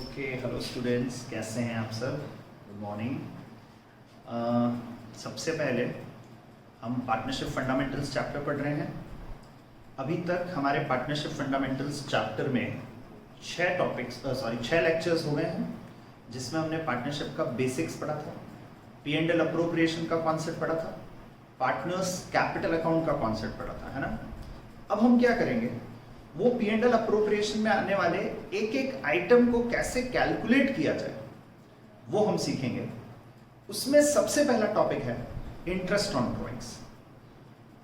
Okay, hello students, कैसे हैं आप सब? Good morning. सबसे पहले हम पार्टनरशिप फंडामेंटल्स चैप्टर पढ़ रहे हैं। अभी तक हमारे पार्टनरशिप फंडामेंटल्स चैप्टर में 6 लेक्चर्स हो गए हैं, जिसमें हमने पार्टनरशिप का बेसिक्स पढ़ा था, P&L अप्रोप्रिएशन का कॉन्सेप्ट पढ़ा था, पार्टनर्स कैपिटल अकाउंट का कॉन्सेप्ट पढ़ा था, है ना। अब हम क्या करेंगे, वो P&L अप्रोप्रिएशन में आने वाले एक एक आइटम को कैसे कैलकुलेट किया जाए वो हम सीखेंगे। उसमें सबसे पहला टॉपिक है इंटरेस्ट ऑन ड्राइंग्स।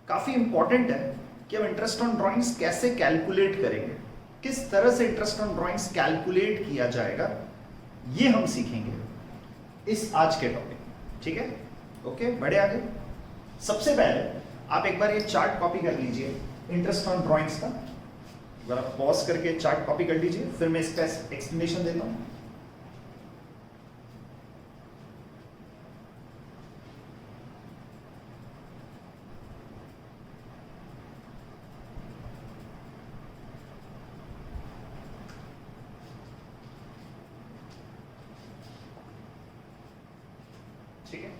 काफी इंपॉर्टेंट है कि हम इंटरेस्ट ऑन ड्राइंग्स कैसे कैलकुलेट करेंगे, किस तरह से इंटरेस्ट ऑन ड्राइंग्स कैलकुलेट किया जाएगा, ये हम सीखेंगे इस आज के टॉपिक। ठीक है, ओके, बढ़े आगे। सबसे पहले आप एक बार ये चार्ट कॉपी कर लीजिए इंटरेस्ट ऑन ड्राइंग्स का। अगर आप पॉज करके चार्ट कॉपी कर लीजिए, फिर मैं इसका एक्सप्लेनेशन देता हूं। ठीक है,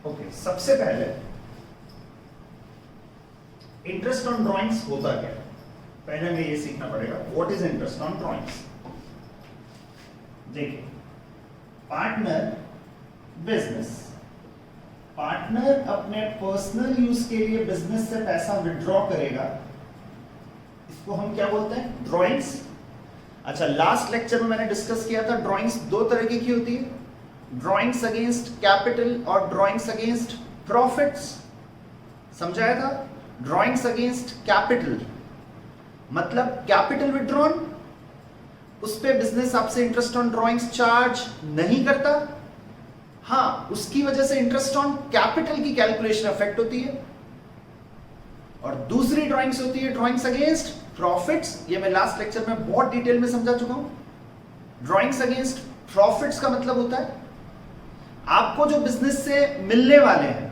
ओके। सबसे पहले इंटरेस्ट ऑन ड्राइंग्स होता क्या है, पहले हमें ये सीखना पड़ेगा what is interest on drawings. देखिए, पार्टनर बिजनेस, पार्टनर अपने पर्सनल यूज के लिए बिजनेस से पैसा विड्रॉ करेगा, इसको हम क्या बोलते हैं, ड्राइंग्स। अच्छा, लास्ट लेक्चर में मैंने डिस्कस किया था ड्राइंग्स दो तरह की होती है, ड्राइंग्स अगेंस्ट कैपिटल और ड्राइंग्स अगेंस्ट प्रॉफिट्स। समझाया था, ड्राइंग्स अगेंस्ट कैपिटल मतलब कैपिटल विड्रॉन, उस पे बिजनेस आपसे इंटरेस्ट ऑन ड्राइंग्स चार्ज नहीं करता। हाँ, उसकी वजह से इंटरेस्ट ऑन कैपिटल की कैलकुलेशन अफेक्ट होती है। और दूसरी ड्राइंग्स होती है ड्राइंग्स अगेंस्ट प्रॉफिट्स, ये मैं लास्ट लेक्चर में बहुत डिटेल में समझा चुका हूं। ड्राइंग्स अगेंस्ट प्रॉफिट्स का मतलब होता है आपको जो बिजनेस से मिलने वाले हैं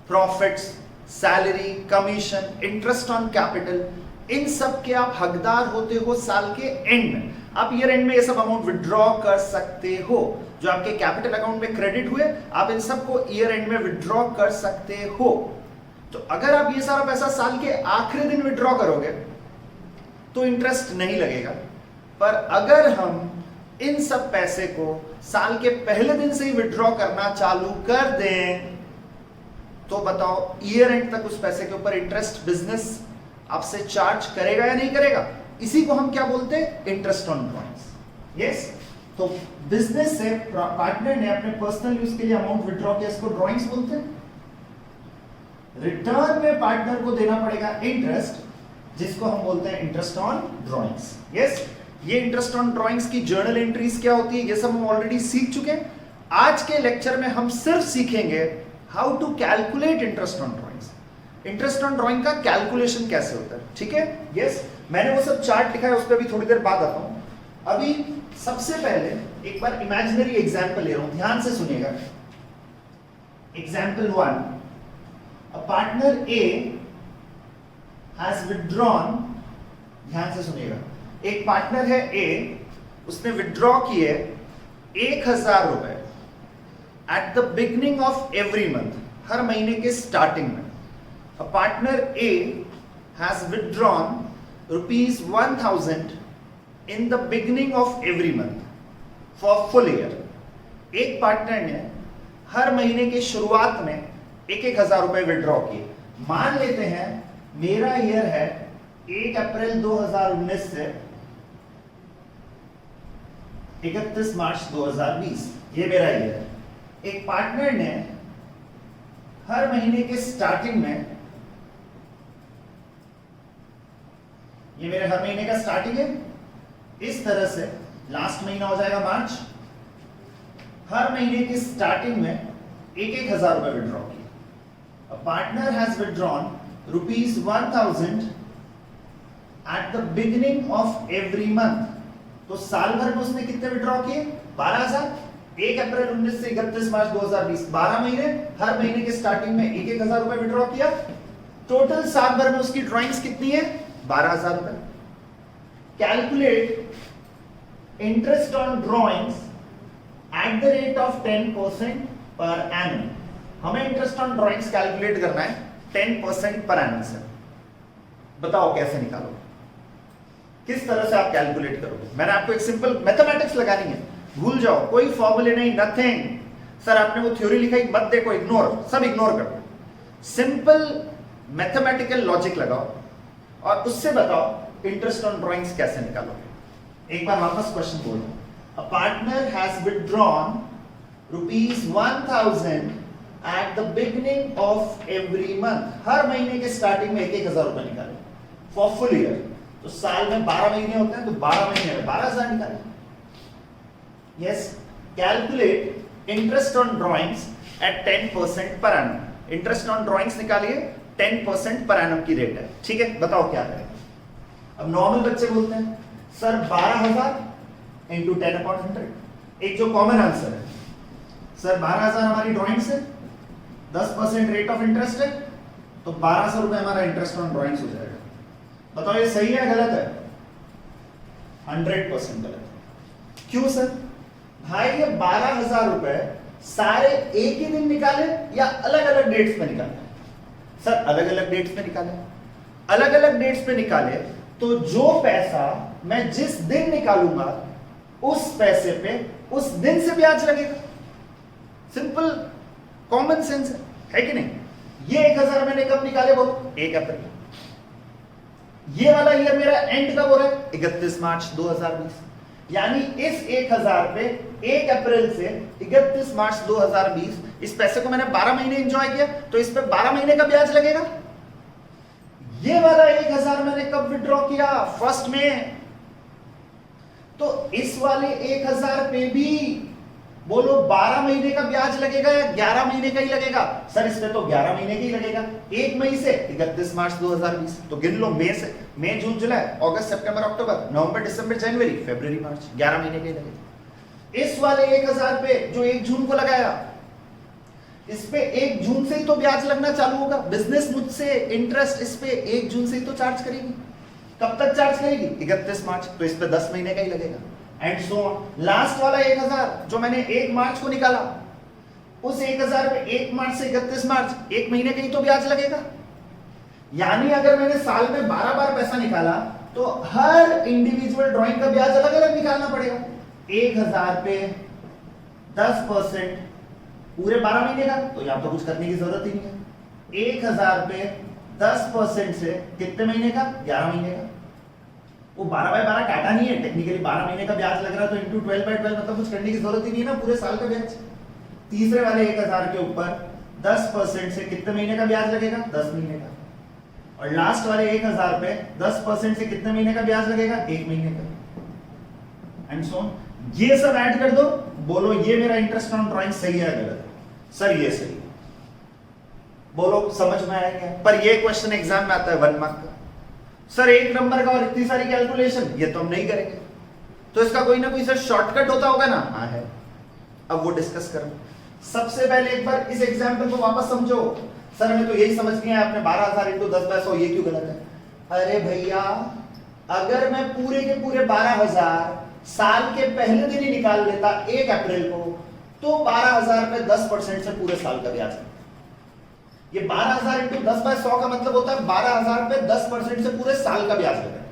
profits, salary, commission, interest on capital, इन सब के आप हकदार होते हो साल के एंड में। आप ईयर एंड में ये सब अमाउंट विड्रॉ कर सकते हो, जो आपके कैपिटल अकाउंट में क्रेडिट हुए, आप इन सब को ईयर एंड में विड्रॉ कर सकते हो। तो अगर आप ये सारा पैसा साल के आखिरी दिन विड्रॉ करोगे तो इंटरेस्ट नहीं लगेगा, पर अगर हम इन सब पैसे को साल के पहले दिन से ही विड्रॉ करना चालू कर दें तो बताओ ईयर एंड तक उस पैसे के ऊपर इंटरेस्ट बिजनेस आपसे चार्ज करेगा या नहीं करेगा। इसी को हम क्या बोलते हैं, इंटरेस्ट ऑन ड्राइंग्स। यस, तो बिजनेस से पार्टनर ने अपने पर्सनल यूज के लिए अमाउंट विड्रॉ किया, इसको ड्राइंग्स बोलते हैं। रिटर्न में पार्टनर को देना पड़ेगा इंटरेस्ट, जिसको हम बोलते हैं इंटरेस्ट ऑन ड्राइंग्स। यस, ये इंटरेस्ट ऑन ड्राइंग्स की जर्नल एंट्रीज क्या होती है, ये सब हम ऑलरेडी सीख चुके हैं। आज के लेक्चर में हम सिर्फ सीखेंगे how to calculate interest on drawings, interest on drawing का कैलकुलेशन कैसे होता है। ठीक है, यस, मैंने वो सब चार्ट लिखा है, उस पर भी थोड़ी देर बाद आता हूं। अभी सबसे पहले एक बार इमेजिनरी एग्जांपल ले रहा हूं, ध्यान से सुनिएगा। Example 1, a partner A has withdrawn, ध्यान से सुनिएगा, एक पार्टनर है ए, उसने विड्रॉ किए 1000 रुपए at the beginning of every month, हर महीने के स्टार्टिंग में। A partner A has withdrawn ₹1000 in the beginning of every month for full year. एक पार्टनर ने हर महीने के शुरुआत में 1000 रुपए विड्रॉ किए। मान लेते हैं मेरा ईयर है 1 अप्रैल 2019 से 31 मार्च 2020, ये मेरा ईयर है। एक पार्टनर ने हर महीने के स्टार्टिंग में, ये मेरे हर महीने का स्टार्टिंग है, इस तरह से लास्ट महीना हो जाएगा मार्च, हर महीने की स्टार्टिंग में 1000 रुपए विड्रॉ किया। अ partner has withdrawn ₹1000 at the beginning of every month, तो साल भर में उसने कितने विड्रॉ किए? 12,000। 1 अप्रैल 19 से 31 मार्च 2020, 12 महीने, हर महीने के स्टार्टिंग में 1,000 रुपए विड्रॉ किया। टोटल साल भर में उसकी ड्रॉइंग्स कितनी है? 12,000 रुपए। Calculate interest on drawings at the rate of 10% per annum. हमें इंटरेस्ट ऑन ड्रॉइंग्स कैलकुलेट करना है 10% पर एनम से। बताओ कैसे निकालोगे, किस तरह से आप कैलकुलेट करोगे? मैंने आपको एक सिंपल मैथमेटिक्स लगानी है, भूल जाओ, कोई फॉर्मूले नहीं, नथिंग। सर आपने वो थ्योरी लिखाई, मत देखो, इग्नोर, सब इग्नोर कर दो। सिंपल मैथमेटिकल लॉजिक लगाओ और उससे बताओ इंटरेस्ट ऑन ड्रॉइंग्स कैसे निकालोगे। एक बार वापस क्वेश्चन बोलो। A partner has withdrawn ₹1,000 at the beginning of every month. हर महीने के स्टार्टिंग में 1,000 रुपए निकाले फॉर फुल ईयर। तो साल में 12 महीने होते हैं, तो 12 महीने में 12,000 निकाले। Yes, calculate interest on drawings at 10% per annum. Interest on drawings निकालिए, 10% पर एनम की रेट है। ठीक है, बताओ क्या करें। अब नॉर्मल बच्चे बोलते हैं सर 12,000 इंटू 10/100। एक जो कॉमन आंसर है, सर 12,000 हमारी ड्रॉइंग से 10% रेट ऑफ इंटरेस्ट है, तो 1,200 रुपए हमारा इंटरेस्ट ऑन ड्रॉइंग्स हो जाएगा। बताओ ये सही है गलत है? 100% गलत है। क्यों सर? भाई ये 12,000 रुपए सारे एक ही दिन निकाले या अलग अलग डेट्स पे निकाले? सर अलग अलग डेट्स पे निकाले। अलग अलग डेट्स पे निकाले तो जो पैसा मैं जिस दिन निकालूंगा उस पैसे पे उस दिन से ब्याज लगेगा। सिंपल कॉमन सेंस है कि नहीं? ये 1,000 मैंने कब निकाले बोलो? 1 अप्रैल। ये वाला ईयर मेरा एंड कब हो रहा है? 31 मार्च 2020। यानी इस 1,000 पे 1 अप्रैल से 31 मार्च 2020 इस पैसे को मैंने 12 महीने एंजॉय किया, तो इस पे 12 महीने का ब्याज लगेगा। ये वाला 1,000 मैंने कब विड्रॉ किया? 1 में। तो इस वाले 1,000 पे भी बोलो 12 महीने का ब्याज लगेगा या 11 महीने का ही लगेगा? सर इस पे तो 11 महीने का ही लगेगा। 1 मई से 31 मार्च 2020। तो गिन लो, मई से, मई जून जुलाई अगस्त सितंबर अक्टूबर नवंबर दिसंबर जनवरी फरवरी मार्च, 11 महीने का ही लगेगा। इस वाले 1,000 पे जो 1 जून को लगाया, इस पे 1 जून से ही तो ब्याज लगना चालू होगा। बिजनेस मुझसे इंटरेस्ट इस पे 1 जून से ही तो चार्ज करेगी। कब तक चार्ज करेगी? 31 मार्च। तो इस पे 10 महीने का ही लगेगा। And so on. लास्ट वाला 1,000 जो मैंने 1 मार्च को निकाला, उस 1,000 पे 1 मार्च से 31 मार्च 1 महीने का ही तो ब्याज लगेगा। यानी अगर मैंने साल में 12 बार पैसा निकाला तो हर इंडिविजुअल ड्राइंग का ब्याज अलग अलग निकालना पड़ेगा। 1,000 पे 10% पूरे 12 महीने का, तो यहां तो कुछ करने की जरूरत ही नहीं है। 1,000 पे 10% से कितने महीने का? 11 महीने का। वो 12/12 काटा नहीं है, टेक्निकली 12 महीने का ब्याज लग रहा है, तो इंटू 12/12 मतलब कुछ करने की जरूरत ही नहीं है ना, पूरे साल का ब्याज। तीसरे वाले 1,000 के ऊपर 10% से कितने महीने का ब्याज लगेगा? 10 महीने का। और लास्ट वाले 1,000 पे 10% से कितने महीने का ब्याज लगेगा? 1 महीने का। And so on. ये सब ऐड कर दो, बोलो ये मेरा इंटरेस्ट ऑन ड्राइंग सही है गलत? सर ये सही। बोलो समझ में आएगा? पर ये क्वेश्चन एग्जाम में आता है 1 मार्क का। सर 1 नंबर का और इतनी सारी कैलकुलेशन, ये तो हम नहीं करेंगे। तो इसका कोई ना कोई सर शॉर्टकट होता होगा ना? हाँ है। अब वो डिस्कस करो। सबसे पहले एक बार इस एग्जाम्पल को वापस समझो। सर हमें तो यही समझ नहीं आया, आपने 12,000 इंटू 10 पैसा, ये क्यों गलत है? अरे भैया, अगर मैं पूरे के पूरे 12,000 साल के पहले दिन ही निकाल लेता 1 अप्रैल को, तो 12,000 पे 10% से पूरे साल का ब्याज है। ये 12,000 इंटू 10/100 का मतलब होता है 12,000 पे 10% से पूरे साल का ब्याज लगा है।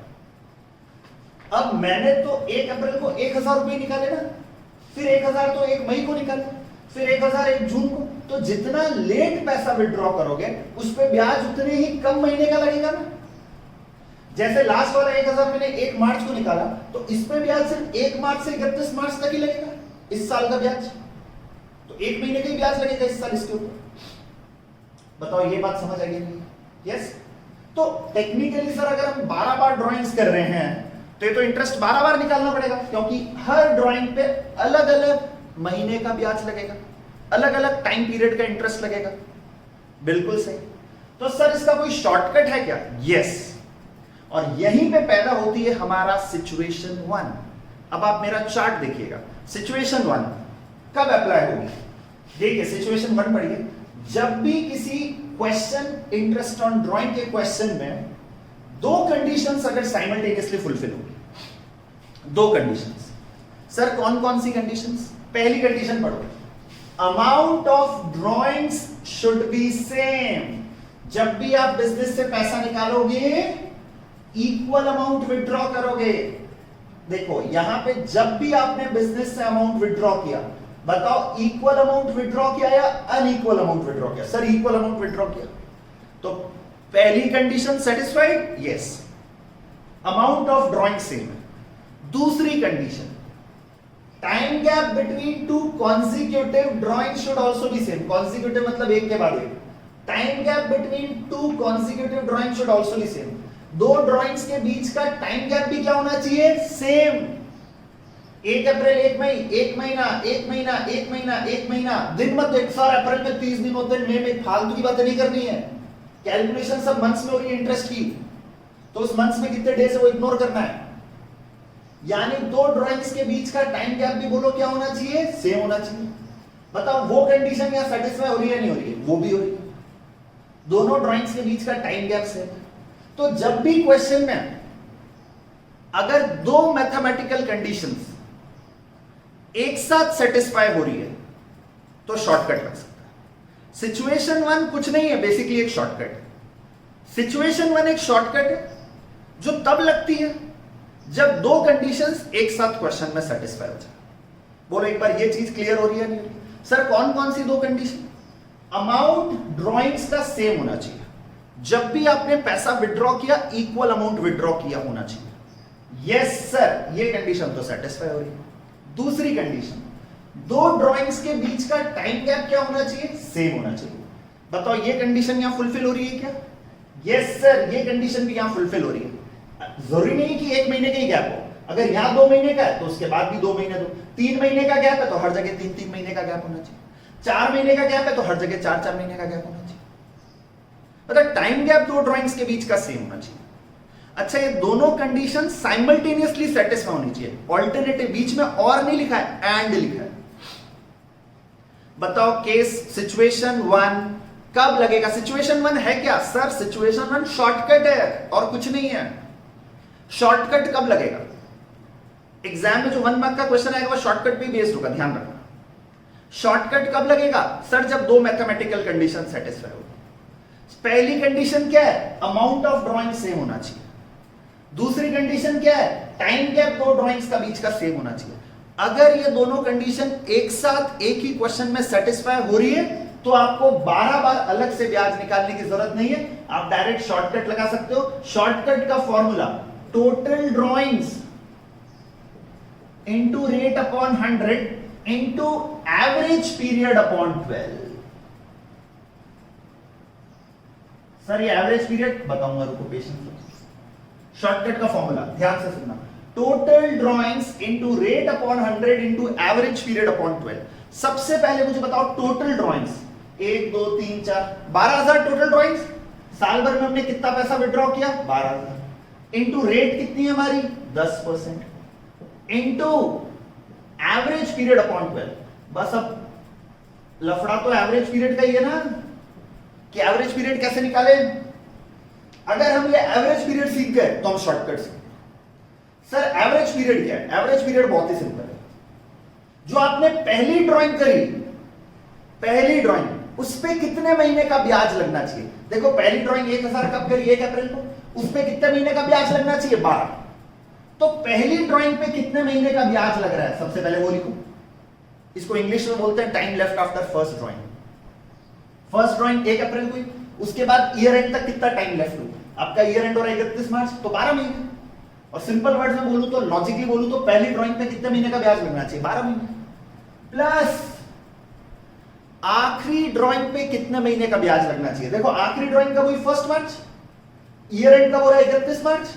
अब मैंने तो 1 अप्रैल को 1,000 रुपए निकाले ना, फिर 1,000 तो 1 मई को निकाले, फिर 1,000 1 जून को। तो जितना लेट पैसा विड्रॉ करोगे उस पे ब्याज उतने ही कम महीने का लगेगा ना। जैसे लास्ट वाला 1,000 मैंने 1 मार्च को निकाला, तो इस पे ब्याज सिर्फ 1 मार्च से 31 मार्च तक ही लगेगा, इस साल का ब्याज। तो 1 महीने का ही ब्याज लगेगा इस साल इसके ऊपर। बताओ ये बात समझ आई नहीं? यस। तो टेक्निकली सर अगर हम 12 बार ड्राइंग्स कर रहे हैं तो ये तो इंटरेस्ट 12 बार निकालना पड़ेगा, क्योंकि हर ड्राइंग पे अलग अलग महीने का ब्याज लगेगा, अलग अलग टाइम पीरियड का इंटरेस्ट लगेगा। बिल्कुल सही। तो सर इसका कोई शॉर्टकट है क्या? यस। और यहीं पे पैदा होती है हमारा सिचुएशन 1 अब आप मेरा चार्ट देखिएगा, सिचुएशन 1 कब अप्लाई होगी? देखिए सिचुएशन 1 पढ़िए, जब भी किसी क्वेश्चन इंटरेस्ट ऑन ड्राइंग के क्वेश्चन में दो कंडीशंस अगर साइमल्टेनियसली फुलफिल होगी, दो कंडीशंस। सर कौन कौन सी कंडीशंस? पहली कंडीशन पढ़ो, amount of drawings should be same. जब भी आप बिजनेस से पैसा निकालोगे इक्वल अमाउंट विड्रॉ करोगे। देखो यहां पे जब भी आपने बिजनेस से अमाउंट विड्रॉ किया, बताओ इक्वल अमाउंट विड्रॉ किया या अनइक्वल अमाउंट विड्रॉ किया? सर इक्वल अमाउंट विड्रॉ किया। तो पहली condition satisfied, yes, amount of drawing same. दूसरी condition, time gap between two consecutive drawing should also be same. Consecutive मतलब एक के बाद एक। Time gap between two consecutive drawing should also be same. दो ड्रॉइंग्स के बीच का टाइम गैप भी क्या होना चाहिए? सेम। 1 अप्रैल 1 मई, 1 महीना 1 महीना 1 महीना 1 महीना, दिन मत देख सर अप्रैल में 30 दिन होते हैं, मई में फालतू की बातें नहीं करनी है। कैलकुलेशन सब मंथ्स में हो रही है इंटरेस्ट की, तो उस मंथ्स में कितने डेज है वो इग्नोर करना है। यानी दो ड्राइंग्स के बीच का टाइम गैप भी बोलो क्या होना चाहिए? सेम होना चाहिए। बताओ वो कंडीशन या सेटिस्फाई हो रही है नहीं हो रही है? वो भी हो रही है। दोनों ड्राइंग्स के बीच का टाइम गैप सेम है। तो जब भी क्वेश्चन में अगर दो मैथमेटिकल कंडीशंस एक साथ सेटिस्फाई हो रही है तो शॉर्टकट लग सकता है। सिचुएशन 1 कुछ नहीं है, बेसिकली एक शॉर्टकट है। सिचुएशन 1 एक शॉर्टकट है जो तब लगती है जब दो कंडीशंस एक साथ क्वेश्चन में सेटिस्फाई हो जाए। बोलो एक बार ये चीज क्लियर हो रही है नहीं हो रही? सर कौन कौन सी दो कंडीशन? अमाउंट ड्रॉइंग्स का सेम होना चाहिए। जब भी आपने पैसा विड्रॉ किया इक्वल अमाउंट विड्रॉ किया होना चाहिए। यस सर, ये कंडीशन तो सेटिस्फाई हो रही है। दूसरी कंडीशन, दो ड्रॉइंग्स के बीच का टाइम गैप क्या होना चाहिए? सेम होना चाहिए। बताओ ये कंडीशन यहां फुलफिल हो रही है क्या? यस सर, ये कंडीशन भी यहां फुलफिल हो रही है। जरूरी नहीं कि 1 महीने का ही गैप हो। अगर यहां 2 महीने का है तो उसके बाद भी 2 महीने दो। 3 महीने का गैप है तो हर जगह 3-3 महीने का गैप होना चाहिए। 4 महीने का गैप है तो हर जगह 4-4 महीने का गैप होना चाहिए। मतलब टाइम गैप दो ड्रॉइंग्स के बीच का सेम होना चाहिए। अच्छा, ये दोनों कंडीशन साइमल्टेनियसली सेटिस्फाई होनी चाहिए। ऑल्टरनेटिव बीच में और नहीं लिखा है, एंड लिखा है। बताओ केस सिचुएशन 1 कब लगेगा? सिचुएशन 1 है क्या? सर सिचुएशन 1 शॉर्टकट है और कुछ नहीं है। शॉर्टकट कब लगेगा? एग्जाम में जो 1 मार्क का क्वेश्चन आएगा वो शॉर्टकट पे बेस्ड होगा, ध्यान रखना। शॉर्टकट कब लगेगा? सर जब दो मैथमेटिकल कंडीशन सेटिस्फाई होगी। पहली कंडीशन क्या है? अमाउंट ऑफ ड्रॉइंग सेम होना चाहिए। दूसरी कंडीशन क्या है? टाइम गैप दो ड्रॉइंग्स का बीच का सेम होना चाहिए। अगर ये दोनों कंडीशन एक साथ एक ही क्वेश्चन में सेटिस्फाई हो रही है तो आपको 12 बार अलग से ब्याज निकालने की जरूरत नहीं है, आप डायरेक्ट शॉर्टकट लगा सकते हो। शॉर्टकट का formula total drawings into rate upon 100 into average period upon 12। Sir ये एवरेज पीरियड बताऊंगा, रुको पेशेंस। शॉर्टकट का फॉर्मूला ध्यान से सुनना, total drawings into rate upon 100 into average period upon 12। सबसे पहले मुझे बताओ टोटल ड्रॉइंग्स 1 2 3 4 12,000 टोटल ड्रॉइंग्स। साल भर में हमने कितना पैसा विड्रॉ किया? 12,000। इनटू रेट कितनी है हमारी? 10%। Into average period upon 12। बस अब लफड़ा तो एवरेज पीरियड का ही है ना कि एवरेज पीरियड कैसे निकाले। अगर हम ये एवरेज पीरियड सीख गए तो हम शॉर्टकट सीख। सर एवरेज पीरियड क्या है? एवरेज पीरियड बहुत ही सिंपल है। जो आपने पहली ड्राइंग करी, पहली ड्राइंग, उस पे कितने महीने का ब्याज लगना चाहिए? देखो पहली ड्राइंग 1000 कब करी? 1 अप्रैल को। उस पे कितने महीने का ब्याज लगना चाहिए? 12। तो पहली ड्राइंग पे कितने महीने का ब्याज लग रहा है सबसे पहले वो लिखो। इसको इंग्लिश में बोलते हैं time left after first drawing. First drawing 1 अप्रैल को हुई, उसके बाद ईयर एंड तक कितना टाइम लेफ्ट हुआ? आपका ईयर एंड हो रहा है 31 मार्च, तो 12 महीने। और सिंपल वर्ड्स में बोलूं तो, लॉजिकली बोलूं तो पहली ड्राइंग पे कितने महीने का ब्याज लगना चाहिए? 12 महीने। प्लस आखिरी ड्राइंग पे कितने महीने का ब्याज लगना चाहिए? देखो आखिरी ड्राइंग कब हुई? 1 मार्च। ईयर एंड कब हो रहा है? 31 मार्च।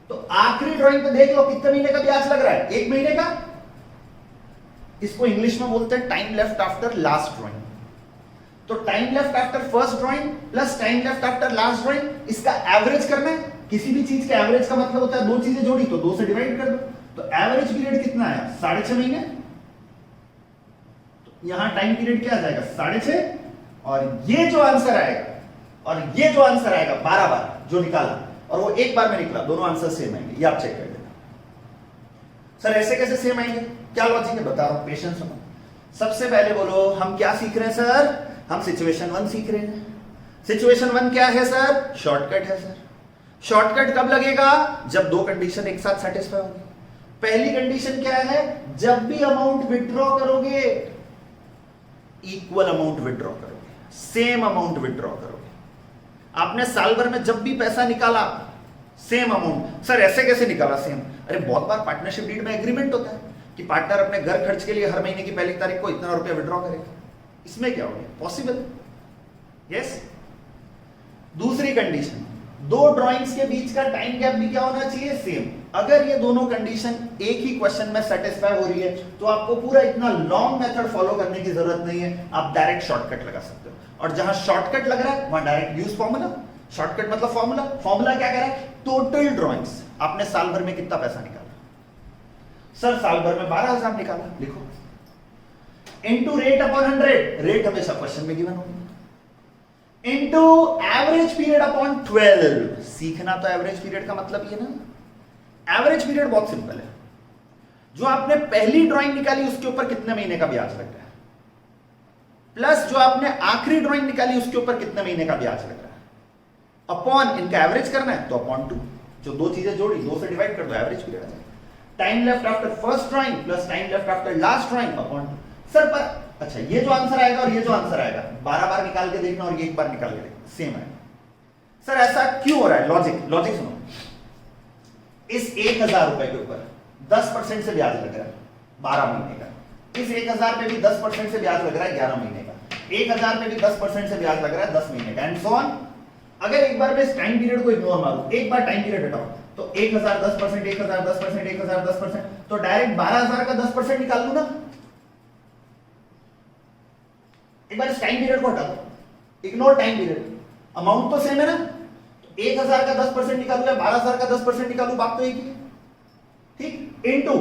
तो आखिरी ड्राइंग पे देख लो कितने महीने का ब्याज लग रहा है? 1 महीने का। इसको इंग्लिश में बोलते हैं time left after last drawing. तो time left after first drawing plus time left after last drawing, इसका एवरेज करना है। किसी भी चीज का एवरेज का मतलब होता है दो चीजें जोड़ी तो 2 से डिवाइड कर दो। तो एवरेज पीरियड कितना आया 6.5 महीने, तो यहां टाइम पीरियड क्या आ जाएगा 6.5, और ये जो आंसर आएगा और ये जो आंसर आएगा 12 बार जो निकाला और वो एक बार में निकला, दोनों आंसर सेम आएंगे, ये आप चेक कर लेना। सर ऐसे कैसे सेम आएंगे, क्या लॉजिक है बता रहा हूं, पेशेंस सुनो। सबसे पहले बोलो हम क्या सीख रहे हैं सर, हम सिचुएशन 1 सीख रहे हैं। सिचुएशन 1 क्या है सर, शॉर्टकट है सर। शॉर्टकट कब लगेगा, जब दो कंडीशन एक साथ सेटिस्फाई होंगी। पहली कंडीशन क्या है, जब भी अमाउंट विड्रॉ करोगे इक्वल अमाउंट विड्रॉ करोगे, सेम अमाउंट विड्रॉ करोगे। आपने साल भर में जब भी पैसा निकाला सेम अमाउंट। सर ऐसे कैसे निकाला सेम, अरे बहुत बार पार्टनरशिप डीड में एग्रीमेंट होता है कि पार्टनर अपने घर खर्च के लिए हर महीने की पहली तारीख को इतना रुपया विड्रॉ करेगा, इसमें क्या हो गया, पॉसिबल। यस। दूसरी कंडीशन, दो ड्राइंग्स के बीच का टाइम गैप भी क्या होना चाहिए, सेम। अगर ये दोनों कंडीशन एक ही क्वेश्चन में सेटिस्फाई हो रही है तो आपको पूरा इतना लॉन्ग मेथड फॉलो करने की जरूरत नहीं है, आप डायरेक्ट शॉर्टकट लगा सकते हो। और जहां शॉर्टकट लग रहा है वहां डायरेक्ट यूज फॉर्मूला। शॉर्टकट मतलब फॉर्मूला। फॉर्मूला क्या कह रहा है, टोटल ड्राइंग्स आपने साल भर में कितना पैसा निकाला, सर साल भर में 12,000 निकाला, लिखो इनटू रेट अपॉन 100, रेट हमेशा क्वेश्चन में गिवन होगी, इनटू एवरेज पीरियड अपॉन 12। सीखना तो एवरेज पीरियड का मतलब ये ना, एवरेज पीरियड बहुत सिंपल है, जो आपने पहली ड्राइंग निकाली उसके ऊपर कितने महीने का ब्याज लग रहा है, प्लस जो आपने आखिरी ड्राइंग निकाली उसके ऊपर कितने महीने का ब्याज लग रहा है, अपॉन इनका एवरेज करना है तो अपॉन 2, जो दो चीजें जोड़ी 2 से डिवाइड कर दो, एवरेज पीरियड आ जाएगा। Time left after first drawing plus time left after last drawing upon 2। Sir पर अच्छा ये जो आंसर आएगा और ये जो आंसर आएगा 12 बार निकाल के देखना और ये एक बार निकाल के देखना, सेम है। सर ऐसा क्यों हो रहा है, लॉजिक सुनो। इस 1,000 रुपए के ऊपर 10% से ब्याज लग रहा है 12 महीने का, इस 1,000 पे भी 10% से ब्याज लग रहा है 11 महीने का, 1,000 पे भी 10% से ब्याज लग रहा है 10 महीने का, एंड सो ऑन। अगर एक बार मैं इस टाइम पीरियड को इग्नोर मारूं, एक बार टाइम पीरियड हटाऊं, तो 1,000 10%, 1,000 10%, 1,000 10%, तो डायरेक्ट 12,000 का 10% निकाल लूं ना। एक बार इस टाइम पीरियड को हटा दो, इग्नोर टाइम पीरियड, अमाउंट तो सेम है ना, तो 1,000 का 10% निकालू या 12,000 का 10% निकालू, बात तो एक ही है, ठीक। इनटू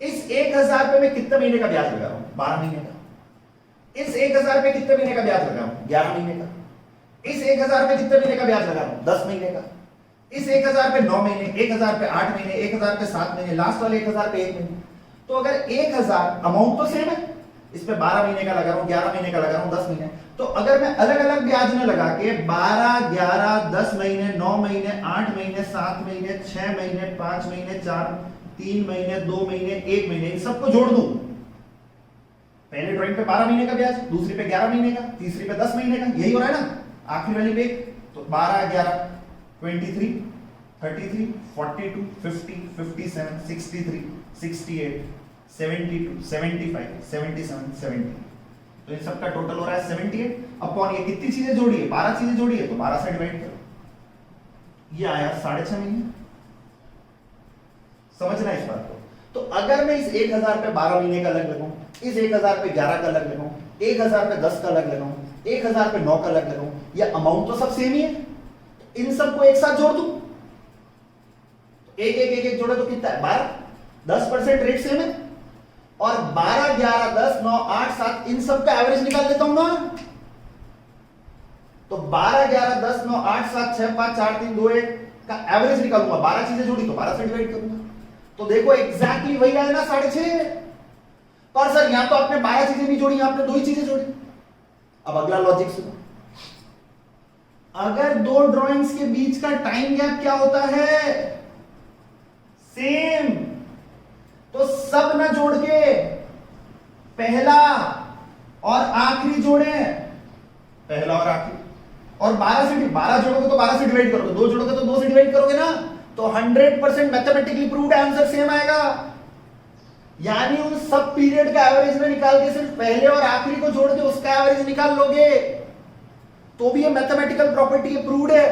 इस 1,000 पे मैं कितने महीने का ब्याज लगा रहा हूं, 12 महीने का। इस 1,000 पे कितने महीने का ब्याज लगा रहा हूं, 11 महीने का। इस 1,000 पे कितने महीने का ब्याज लगा रहा हूं, 10 महीने का। इस 1,000 पे 9 महीने, 1,000 पे 8 महीने, 1,000 पे 7 महीने, लास्ट वाले 1,000 पे 1 महीने। तो अगर 1,000 अमाउंट तो सेम है, इस पे 12 महीने का लगा रहा हूं, 11 महीने का लगा रहा हूं, 10 महीने, तो अगर मैं अलग अलग ब्याज में लगा के 12, 11, 10 महीने, 9 महीने, 8 महीने, 7 महीने, 6 महीने, 5 महीने, 4, 3 महीने, 2 महीने, 1 महीने, इन सबको जोड़ दूं, पहले ड्राइंग पे 12 महीने का ब्याज, दूसरी पे 11 महीने का, तीसरी पे 10 महीने का, यही हो रहा है ना, आखिरी वाली पे तो 12, 11, 23, 33, 42, 50, 57, 63, 68, 72, 75, 77, 70, तो इन सबका टोटल हो रहा है 78 अपॉन ये कितनी चीजें जोड़ी है, 12 चीजें जोड़ी है, तो 12 से डिवाइड करो, ये आया 6.5 महीने। समझना इस बात को। तो अगर मैं इस 1,000 पे 12 महीने का अलग लगाऊं, इस 1,000 पे 11 का अलग लगाऊं, 1,000 पे 10 का अलग लगाऊं, 1,000 पे 9 का अलग लगाऊं, ये अमाउंट तो सब सेम ही है, इन सबको एक साथ जोड़ दूं, एक एक एक एक जोड़े तो कितना है 12, 10% रेट सेम है, और 12, 11, 10, 9, 8, 7 इन सब का एवरेज निकाल देता हूं ना, तो 12, 11, 10, 9, 8, 7, 6, 5, 4, 3, 2, 1 का एवरेज निकालूंगा, 12 चीजें जोड़ी तो 12 से डिवाइड करूंगा, तो देखो एग्जैक्टली वही आया ना 6.5। पर सर यहां तो आपने 12 चीजें नहीं जोड़ी, आपने 2 ही चीजें जोड़ी। अब अगला लॉजिक सुनो, अगर दो ड्राइंग्स के बीच का टाइम गैप क्या होता है, सेम, तो सब ना जोड़ के पहला और आखिरी जोड़े, पहला और आखिरी, और 12 जोड़ोगे तो 12 से डिवाइड करोगे, 2 जोड़ोगे तो 2 से डिवाइड करोगे ना, तो 100% मैथमेटिकली प्रूव्ड आंसर सेम आएगा। यानी उन सब पीरियड का एवरेज में निकाल के सिर्फ पहले और आखिरी को जोड़ के उसका एवरेज निकाल लोगे, तो भी ये मैथमेटिकल प्रॉपर्टी प्रूव्ड है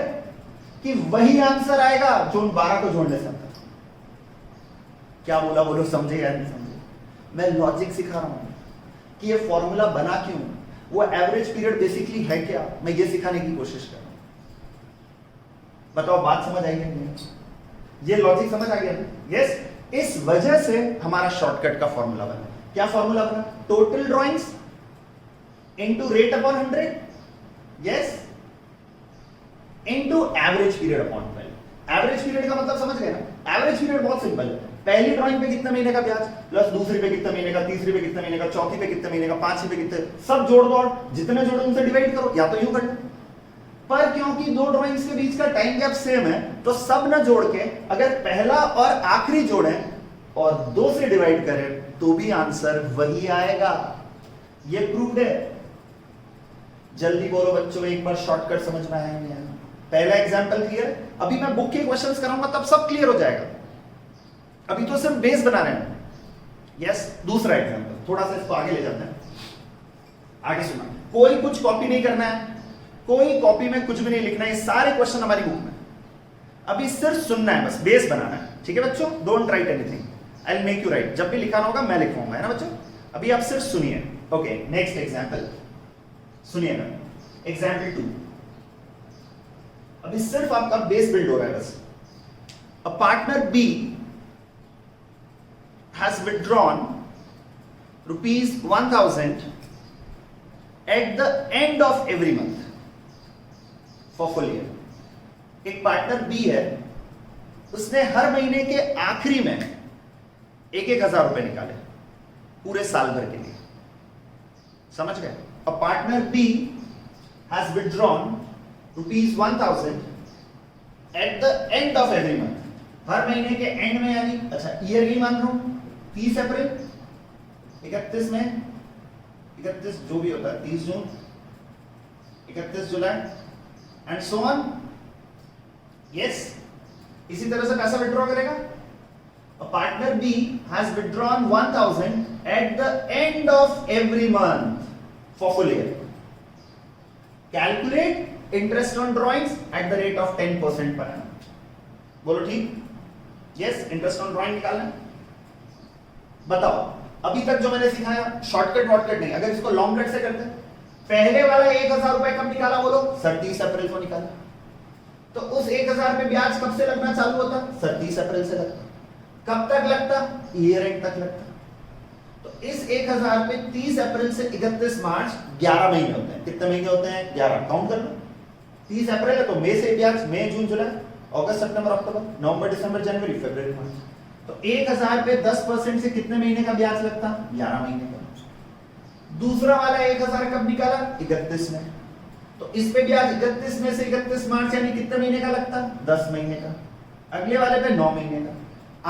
कि वही आंसर आएगा जो उन 12 को जोड़ने से आता। क्या बोला बोलो, समझे या नहीं समझे? मैं लॉजिक सिखा रहा हूं कि ये फॉर्मूला बना क्यों, वो एवरेज पीरियड बेसिकली है क्या, मैं ये सिखाने की कोशिश कर रहा हूं। बताओ बात समझ आई है नहीं? ये लॉजिक समझ आ गया? यस। इस वजह से हमारा शॉर्टकट का फॉर्मूला बना। क्या फॉर्मूला बना? Total drawings into rate upon 100, yes, into average period upon 12। Average period का मतलब समझ गए ना? एवरेज पीरियड बहुत सिंपल है। पहली ड्राइंग पे कितने महीने का ब्याज, प्लस दूसरी पे कितने महीने का, तीसरी पे कितने महीने का, चौथी पे कितने महीने का, पांचवी पे कितने, सब जोड़ दो और जितने जोड़ो उनसे डिवाइड करो, या तो यूं कर लो। पर क्योंकि दो ड्राइंग्स के बीच का टाइम गैप सेम है, तो सब ना जोड़ के अगर पहला और आखिरी जोड़ें और 2 से डिवाइड करें तो भी आंसर वही आएगा। ये प्रूव्ड है। जल्दी बोलो बच्चों, एक बार शॉर्टकट समझ में आया नहीं आया? पहला एग्जांपल क्लियर? अभी मैं बुक के क्वेश्चंस कराऊंगा तब सब क्लियर हो जाएगा, अभी तो सिर्फ बेस बना रहे हैं। यस, दूसरा एग्जांपल, थोड़ा सा इसको आगे ले जाते हैं। आगे सुना, कोई कुछ कॉपी नहीं करना है, कोई कॉपी में कुछ भी नहीं लिखना है, ये सारे क्वेश्चन हमारी बुक में। अभी सिर्फ सुनना है, बस बेस बनाना है, ठीक है बच्चों? Don't write anything, I will make you right. जब भी लिखाना होगा मैं लिखवाऊंगा, है ना बच्चों? अभी आप सिर्फ सुनिए। ओके, नेक्स्ट एग्जांपल सुनिएगा, एग्जांपल 2। अभी सिर्फ आपका बेस बिल्ड हो रहा है बस। A partner B has withdrawn rupees 1000 at the end of every month for full year। एक पार्टनर बी है, उसने हर महीने के आखिरी में 1,000 रुपए निकाले पूरे साल भर के लिए। समझ गए? A partner B has withdrawn rupees 1000 at the end of every month। हर महीने के एंड में, यानी अच्छा ईयर की मान रहा हूं, 30 अप्रैल, 31 मई, 31 जो भी होता है, 30 जून, 31 जुलाई एंड सो ऑन। यस, इसी तरह से पैसा विड्रॉ करेगा। A partner B has withdrawn 1000 at the end of every month for full year। Calculate interest on drawings at the rate of 10% per annum। बोलो ठीक? यस, इंटरेस्ट ऑन ड्राइंग निकालना है। बताओ, अभी तक जो मैंने सिखाया शॉर्टकट वॉर्टकट नहीं, अगर इसको लॉन्ग कट से करते हैं, पहले वाला 1,000 रुपए कब निकाला बोलो? सर 30 अप्रैल को निकाला। तो उस 1,000 पे ब्याज कब से लगना चालू होता? सर 30 अप्रैल से लगता। कब तक लगता? ईयर एंड तक लगता। तो इस 1,000 पे 30 अप्रैल से 31 मार्च 11 महीने होते हैं। कितने महीने होते हैं? 11। काउंट कर लो। 30 अप्रैल है तो मई से ब्याज, मई जून जुलाई अगस्त सितंबर अक्टूबर नवंबर दिसंबर जनवरी फरवरी मार्च। तो 1,000 पे 10% से कितने महीने का ब्याज लगता? 11 महीने का। दूसरा वाला 1,000 कब निकाला? 31 में। तो इस पे ब्याज 31 में से 31 मार्च यानी कितने महीने का लगता? 10 महीने का। अगले वाले पे 9 महीने का।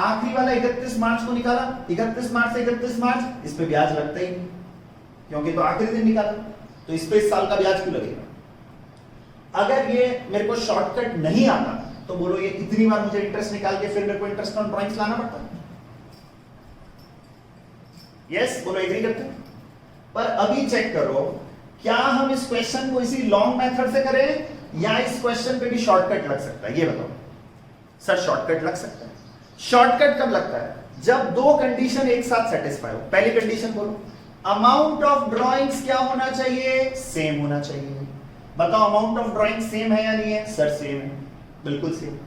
आखिरी वाला 31 मार्च को निकाला, 31 मार्च से 31 मार्च, इस पे ब्याज लगता ही नहीं क्योंकि तो आखिरी दिन निकाला। तो इस पे इस साल का ब्याज क्यों लगेगा? अगर ये मेरे को शॉर्टकट नहीं आता तो बोलो ये इतनी बार मुझे इंटरेस्ट निकाल के फिर मेरे को इंटरेस्ट ऑन ड्राइंग्स लाना पड़ता। यस, बोलो एग्री करते हैं? पर अभी चेक करो, क्या हम इस क्वेश्चन को इसी लॉन्ग मेथड से करें या इस क्वेश्चन पे भी शॉर्टकट लग सकता है? ये बताओ। सर शॉर्टकट लग सकता है। शॉर्टकट कब लगता है? जब दो कंडीशन एक साथ सेटिस्फाई हो। पहली कंडीशन बोलो, अमाउंट ऑफ ड्राइंग्स क्या होना चाहिए? सेम होना चाहिए। बताओ अमाउंट ऑफ ड्राइंग सेम है या नहीं है? सर सेम है, बिल्कुल सेम।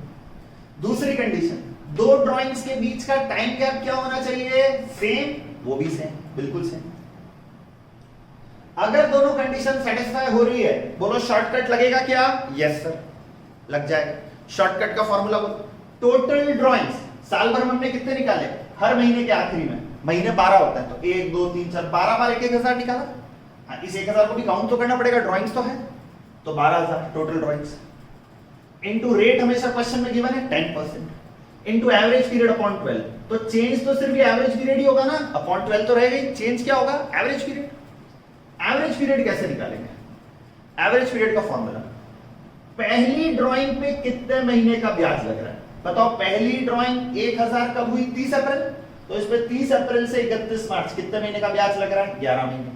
दूसरी कंडीशन, दो ड्राइंग्स के बीच का टाइम गैप क्या होना चाहिए? सेम, वो भी सेम, बिल्कुल सेम। अगर दोनों कंडीशन सेटिस्फाई हो रही है, बोलो शॉर्टकट लगेगा क्या? यस सर, लग जाएगा। शॉर्टकट का फॉर्मूला बोलो, टोटल ड्राइंग्स साल भर में हमने कितने निकाले? हर महीने के आखिरी में, महीने 12 होता है तो 1 2 3 4 12 बार 1,000 निकाला। हाँ, इस 1,000 को भी काउंट तो करना पड़ेगा, ड्राइंग्स तो है, तो 12,000 टोटल ड्राइंग्स इनटू रेट हमेशा क्वेश्चन में गिवन है 10% इनटू एवरेज पीरियड अपॉन 12। तो चेंज तो सिर्फ ये एवरेज पीरियड ही होगा ना, अपॉन 12 तो रहेगा ही, चेंज क्या होगा? Average period. एवरेज पीरियड कैसे निकालेंगे? एवरेज पीरियड का फॉर्मूला, पहली ड्राइंग पे कितने महीने का ब्याज लग रहा है? बताओ, पहली ड्राइंग 1,000 कब हुई? 30 अप्रैल। तो इस पे 30 अप्रैल से 31 मार्च कितने महीने का ब्याज लग रहा है? 11 महीने।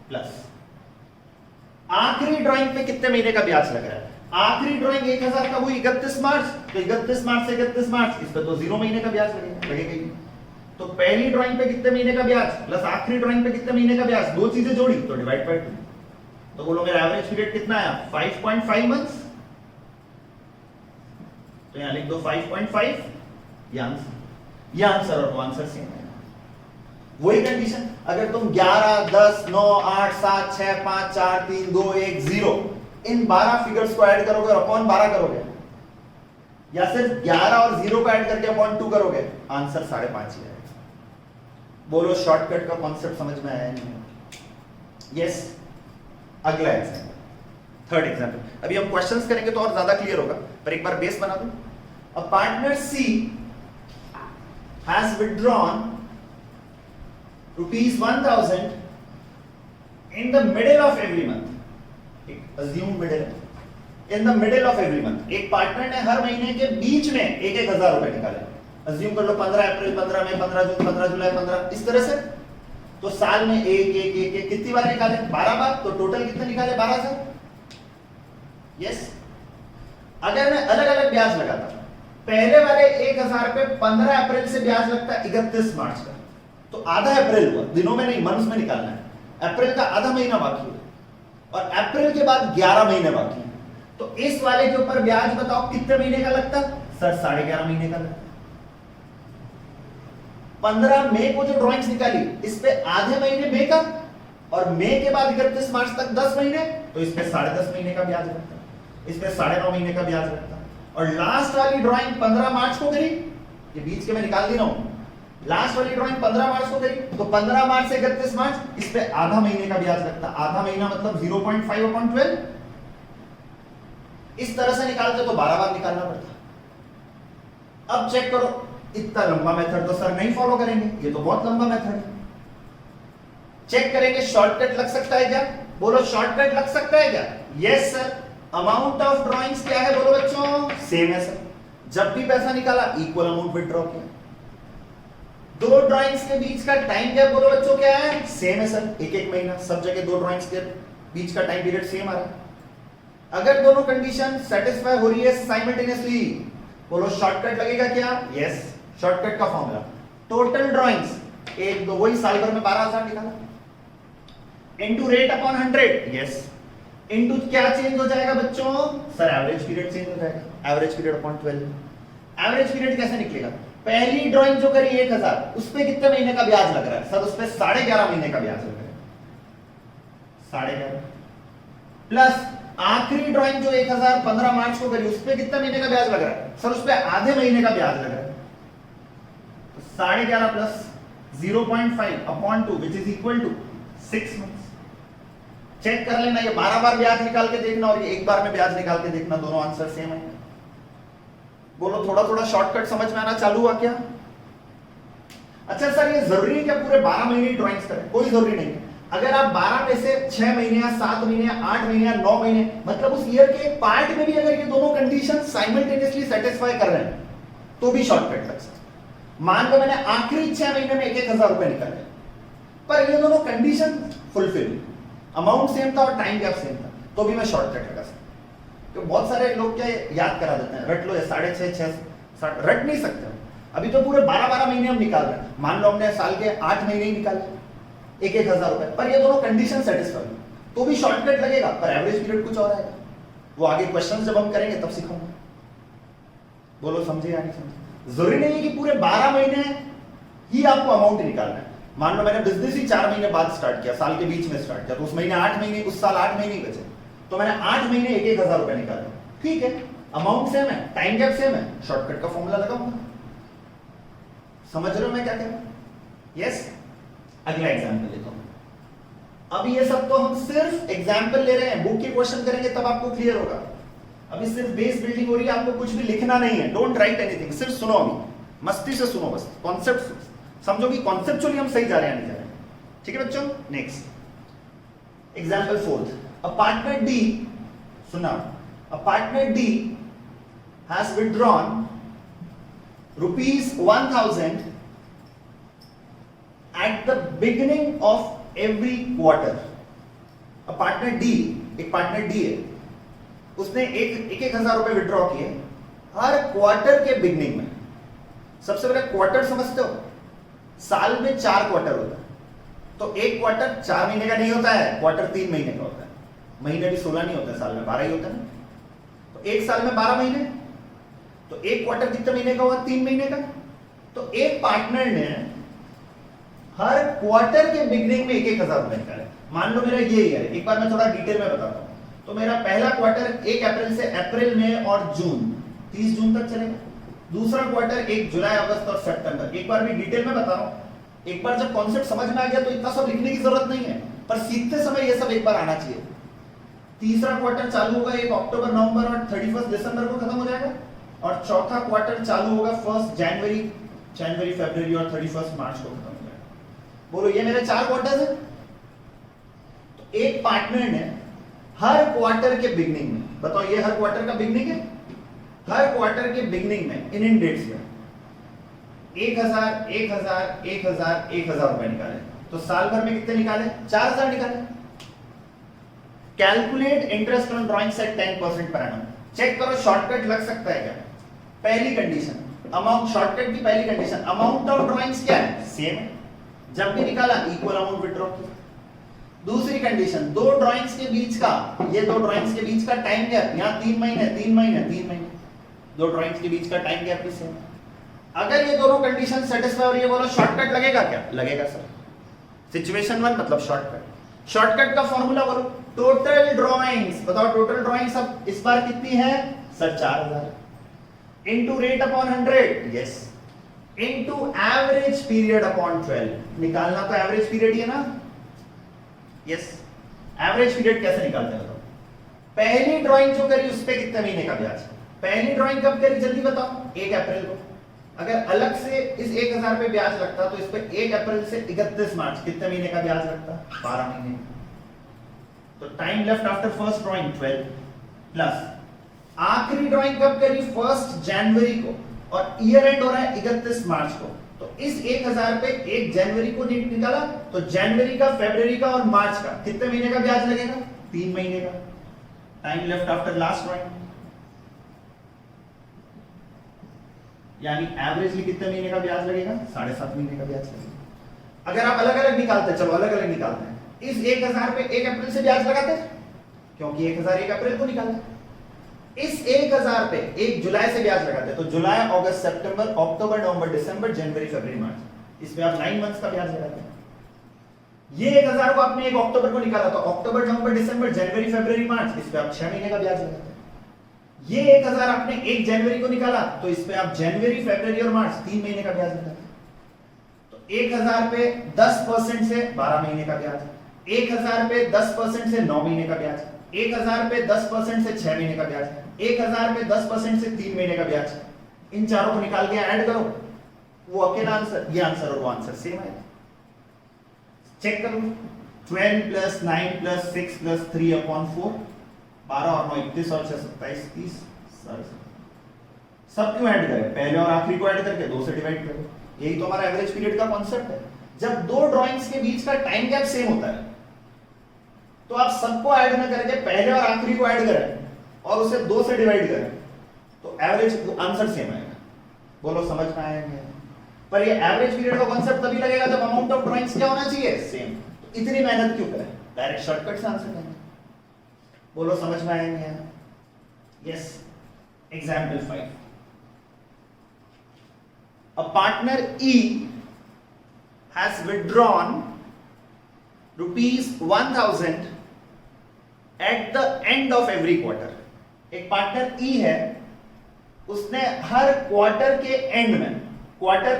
प्लस आखिरी ड्राइंग पे कितने महीने का ब्याज लग रहा है? आखिरी ड्राइंग 1,000 कब हुई? 31 मार्च। तो 31 मार्च से 31 मार्च, इस पे तो 0 महीने का ब्याज लगेगा ही। तो पहली ड्राइंग पे कितने महीने का ब्याज प्लस आखिरी ड्राइंग पे कितने महीने का ब्याज, दो चीजें जोड़ी तो डिवाइड बाय 2। तो बोलो मेरा एवरेज पीरियड कितना आया? 5.5 मंथ्स। तो यहां लिख दो 5.5, ये आंसर। ये आंसर और वो आंसर सेम है। वही कंडीशन, अगर तुम 11, 10, 9, 8, 7, 6, 5, 4, 3, 2, 1, 0 इन 12 फिगर्स को ऐड करोगे और अपॉन 12 करोगे, या सिर्फ 11 और 0 को ऐड करके अपॉन 2 करोगे, आंसर 5.5 ही आएगा। बोलो शॉर्टकट का कॉन्सेप्ट समझ में आया नहीं? यस। अगला एग्जाम्पल, थर्ड एग्जाम्पल। अभी हम क्वेश्चंस करेंगे तो और ज्यादा क्लियर होगा, पर एक बार बेस बना दूं। A partner C has withdrawn ₹1000 in the middle of every month, assume middle, in the middle of every month, एक पार्टनर ने हर महीने के बीच में 1,000 रुपए निकाले। assume कर लो 15 अप्रैल, 15 मई, 15 जून, 15 जुलाई, 15 इस तरह से। तो साल में एक एक एक एक कितनी बार निकाले? 12 बार। तो टोटल कितने निकाले? 12,000। यस। अगर मैं अलग अलग ब्याज लगाता, पहले वाले 1,000 पे 15 अप्रैल से ब्याज लगता है 31 मार्च का, तो आधा अप्रैल हुआ, दिनों में नहीं मंथ्स में निकालना है। अप्रैल का आधा महीना बाकी है और अप्रैल के बाद 11 महीने बाकी है, तो इस वाले के ऊपर ब्याज बताओ कितने महीने का लगता? सर 11.5 महीने का लगता। 15 मई को जो ड्राइंग्स निकाली, इस पे आधे महीने मई का और मई के बाद 31 मार्च तक 10 महीने, तो इस पे 10.5 महीने का ब्याज लगता, इस पे 9.5 महीने का ब्याज लगता। और लास्ट वाली ड्राइंग 15 मार्च को करी, ये बीच के मैं निकाल दे रहा हूं, लास्ट वाली ड्राइंग 15 मार्च को करी, तो 15 मार्च से 31 मार्च, इस पे आधा महीने का ब्याज लगता। आधा महीना मतलब 0.5/12। इस तरह से निकालते तो 12 बार निकालना पड़ता। अब चेक करो, इतना लंबा मेथड तो सर नहीं फॉलो करेंगे, ये तो बहुत लंबा मेथड है। चेक करेंगे शॉर्टकट लग सकता है क्या? बोलो शॉर्टकट लग सकता है क्या? Yes sir. Amount of drawings क्या है बोलो बच्चों? सेम है सर। जब भी पैसा निकाला इक्वल अमाउंट विथड्रॉ किया। दो ड्राइंग्स के बीच का टाइम गैप बोलो बच्चों क्या है? सेम है सर, एक एक महीना। सब जगह दो ड्राइंग्स के बीच का टाइम पीरियड सेम आ रहा है। अगर दोनों कंडीशन सेटिस्फाई हो रही है साइमल्टेनियसली, बोलो शॉर्टकट लगेगा क्या? यस। शॉर्टकट का फॉर्मूला, टोटल ड्राइंग्स 1 2 वही साल भर में 12,000 निकाला, into rate upon 100। Yes. Into क्या चेंज हो जाएगा बच्चों? सर एवरेज पीरियड चेंज हो जाएगा, average period upon 12। Average period कैसे निकलेगा? पहली ड्राइंग जो करी 1,000, उस पे कितने महीने का ब्याज लग रहा है? सर उस पे 11.5 महीने का ब्याज लग रहा है, 11.5 प्लस आखिरी ड्राइंग जो 1,000 15 मार्च को करी, उस पे कितने महीने का ब्याज लग रहा है? सर उस पे आधे महीने का ब्याज लग रहा है, तो 11.5 plus 0.5/2 which is equal to 6 months. Check कर लेना, ये 12 बार ब्याज निकाल के देखना और ये एक बार में ब्याज निकाल के देखना, दोनों आंसर सेम है। बोलो थोड़ा थोड़ा शॉर्टकट समझ में आना चालू हुआ क्या? अच्छा सर ये जरूरी है क्या पूरे 12 महीने ड्राइंग्स करें? कोई जरूरी नहीं है। अगर आप 12 में से 6 महीने या 7 महीने या 8 महीने या 9 महीने, मतलब उस ईयर के पार्ट में भी अगर ये दोनों कंडीशन साइमल्टेनियसली सेटिस्फाई कर रहे हैं तो भी शॉर्टकट लग सकता है। मान लो मैंने आखिरी 6 महीने में 1,000 रुपए निकाले, पर ये दोनों कंडीशन फुलफिल, अमाउंट सेम था और टाइम गैप सेम था, तो भी मैं शॉर्टकट लगा सकता। तो बहुत सारे लोग क्या याद करा देते हैं, रट लो, 6.5 6 रट नहीं सकते। अभी तो पूरे 12 महीने हम निकाल रहे हैं। मान लो हमने साल के 8 महीने ही निकाले 1,000 रुपए, पर ये दोनों कंडीशन सेटिस्फाई, तो भी शॉर्टकट लगेगा, पर एवरेज पीरियड कुछ और आएगा। वो आगे क्वेश्चन जब हम करेंगे तब सिखाऊंगा। बोलो समझे या नहीं समझे? जरूरी नहीं है कि पूरे 12 महीने ही आपको अमाउंट निकालना है। मान लो मैंने बिजनेस ही 4 महीने बाद स्टार्ट किया, साल के बीच में स्टार्ट किया, तो उस महीने 8 महीने, उस साल 8 महीने ही बचे, तो मैंने 8 महीने 1,000 रुपए निकाले। ठीक है, अमाउंट सेम है, टाइम गैप सेम है, शॉर्टकट का फॉर्मूला लगाऊंगा। समझ रहे हो मैं क्या कह रहा हूं? यस। अगला एग्जांपल लेता हूं। अब ये सब तो हम सिर्फ एग्जांपल ले रहे हैं, बुक के क्वेश्चन करेंगे तब आपको क्लियर होगा। अभी सिर्फ बेस बिल्डिंग हो रही है, आपको कुछ भी लिखना नहीं है। डोंट राइट एनीथिंग, सिर्फ सुनो, अभी मस्ती से सुनो, बस कॉन्सेप्ट समझो कि कॉन्सेप्चुअली हम सही जा रहे हैं नहीं जा रहे हैं। ठीक है बच्चों, next example 4th, a partner D, सुना, a partner D has withdrawn ₹1,000 at the beginning of every quarter। a partner D, एक पार्टनर डी है, उसने 1,000 रुपए विड्रॉ किए हर क्वार्टर के बिगनिंग में। सबसे पहले क्वार्टर समझते हो, साल में 4 क्वार्टर होता है, तो एक क्वार्टर 4 महीने का नहीं होता है, क्वार्टर 3 महीने का होता है। महीने भी 16 नहीं होते, साल में 12 ही होता है ना, तो एक साल में 12 महीने, तो एक क्वार्टर कितने महीने का हुआ? 3 महीने का। तो एक पार्टनर ने हर क्वार्टर के बिगनिंग में 1,000 रुपए निकाले। मान लो मेरा ये ईयर है, एक बार मैं थोड़ा डिटेल में बताता हूं। तो मेरा पहला क्वार्टर 1 अप्रैल से अप्रैल में और जून 30 जून तक चलेगा। दूसरा क्वार्टर 1 जुलाई अगस्त और सितंबर। एक बार भी डिटेल में बता रहा हूं। एक बार जब कॉन्सेप्ट समझ में आ गया तो इतना सब लिखने की जरूरत नहीं है, पर सीखते समय ये सब एक बार आना चाहिए। तीसरा क्वार्टर चालू होगा 1 अक्टूबर नवंबर और 31 दिसंबर को खत्म हो जाएगा। और चौथा क्वार्टर चालू होगा 1 जनवरी फरवरी और 31 मार्च को खत्म हो जाएगा। बोलो ये मेरे 4 क्वार्टर्स हैं। तो एक पार्टनर ने हर क्वार्टर के बिगनिंग में, बताओ ये हर क्वार्टर का बिगनिंग है, हर क्वार्टर के बिगनिंग में इन डेट्स में 1,000 रुपए निकाले। तो साल भर में कितने निकाले? 4,000 निकाले। Calculate interest on drawings at 10% per annum. Check करो शॉर्टकट लग सकता है क्या। पहली कंडीशन अमाउंट, शॉर्टकट की पहली कंडीशन अमाउंट ऑफ ड्राइंग्स क्या है? सेम है। जब भी निकाला इक्वल अमाउंट विड्रॉ किया। दूसरी कंडीशन दो ड्राइंग्स के बीच का, ये दो ड्राइंग्स के बीच का टाइम गैप, यहां 3 महीने, दो ड्राइंग्स के बीच का टाइम गैप भी सेम। अगर ये दोनों कंडीशन सेटिस्फाई हो रही है, बोलो शॉर्टकट लगेगा क्या? लगेगा सर। सिचुएशन 1 मतलब शॉर्टकट। शॉर्टकट का फॉर्मूला बोलो, टोटल ड्राइंग्स, बताओ टोटल ड्राइंग्स अब इस बार कितनी है sir? 4,000 into rate upon 100, yes, into average period upon 12। निकालना तो एवरेज पीरियड ही है ना, यस। एवरेज पीरियड कैसे निकालते हैं बताओ? पहली ड्राइंग जो करी उस पे कितने महीने का ब्याज? पहली ड्राइंग कब करी जल्दी बताओ? 1 अप्रैल को। अगर अलग से इस 1,000 पे ब्याज लगता तो इस पे 1 अप्रैल से 31 मार्च कितने महीने का ब्याज लगता? 12 महीने। तो time left after first drawing 12 plus आखिरी ड्राइंग कब करी? 1 जनवरी को, और ईयर एंड हो रहा है 31 मार्च को। तो इस 1,000 पे 1 जनवरी को निकाला तो जनवरी का, फरवरी का और मार्च का कितने महीने का ब्याज लगेगा? 3 महीने का। Time left after last drawing, यानी एवरेजली कितने महीने का ब्याज लगेगा? 7.5 महीने का ब्याज लगेगा। अगर आप अलग अलग निकालते, चलो अलग अलग निकालते हैं। इस 1,000 पे 1 अप्रैल से ब्याज लगाते हैं, क्योंकि 1,000 1 अप्रैल को निकालते हैं। इस 1,000 पे 1 जुलाई से ब्याज लगाते हैं, तो जुलाई अगस्त सितंबर अक्टूबर नवंबर दिसंबर जनवरी फरवरी मार्च, इस पे आप 9 मंथ्स का ब्याज लगाते हैं। ये 1,000 को आपने 1 अक्टूबर को निकाला तो अक्टूबर नवंबर दिसंबर जनवरी फरवरी मार्च, इस पे आप 6 महीने का ब्याज लगाते हैं। ये 1,000 आपने 1 जनवरी को निकाला तो इस पे आप जनवरी फरवरी और मार्च 3 महीने का ब्याज लगाते हैं। तो 1,000 पे 10% से 12 महीने का ब्याज, 1,000 पे 10% से 9 महीने का ब्याज, 1,000 पे 10% से 6 महीने का ब्याज, 1,000 पे 10% से 3 महीने का ब्याज। इन चारों को निकाल के ऐड करो, वो अकेला आंसर, ये आंसर और वो आंसर सेम है। चेक करो, 12 प्लस 9 प्लस 6 प्लस 3 अपॉन 4, 12 और 9 31 और 6 27 30। सब क्यों ऐड करें? पहले और आखिरी को ऐड करके 2 से डिवाइड करें। यही तो हमारा एवरेज पीरियड का कॉन्सेप्ट है। जब दो ड्राइंग्स के बीच का टाइम गैप सेम होता है तो आप सबको ऐड न करके पहले और आखिरी को ऐड करें और उसे 2 से डिवाइड करें तो एवरेज आंसर सेम आएगा। बोलो समझ में आया नहीं? पर ये एवरेज पीरियड का कॉन्सेप्ट तभी लगेगा जब अमाउंट ऑफ ड्राइंग्स क्या होना चाहिए? सेम। तो इतनी मेहनत क्यों करें? डायरेक्ट शॉर्टकट से आंसर करेंगे। बोलो समझ में आया नहीं आया? Yes. Example 5, a partner E has withdrawn ₹1,000 at the end of every quarter। एक पार्टनर E है, उसने हर क्वार्टर के एंड में, क्वार्टर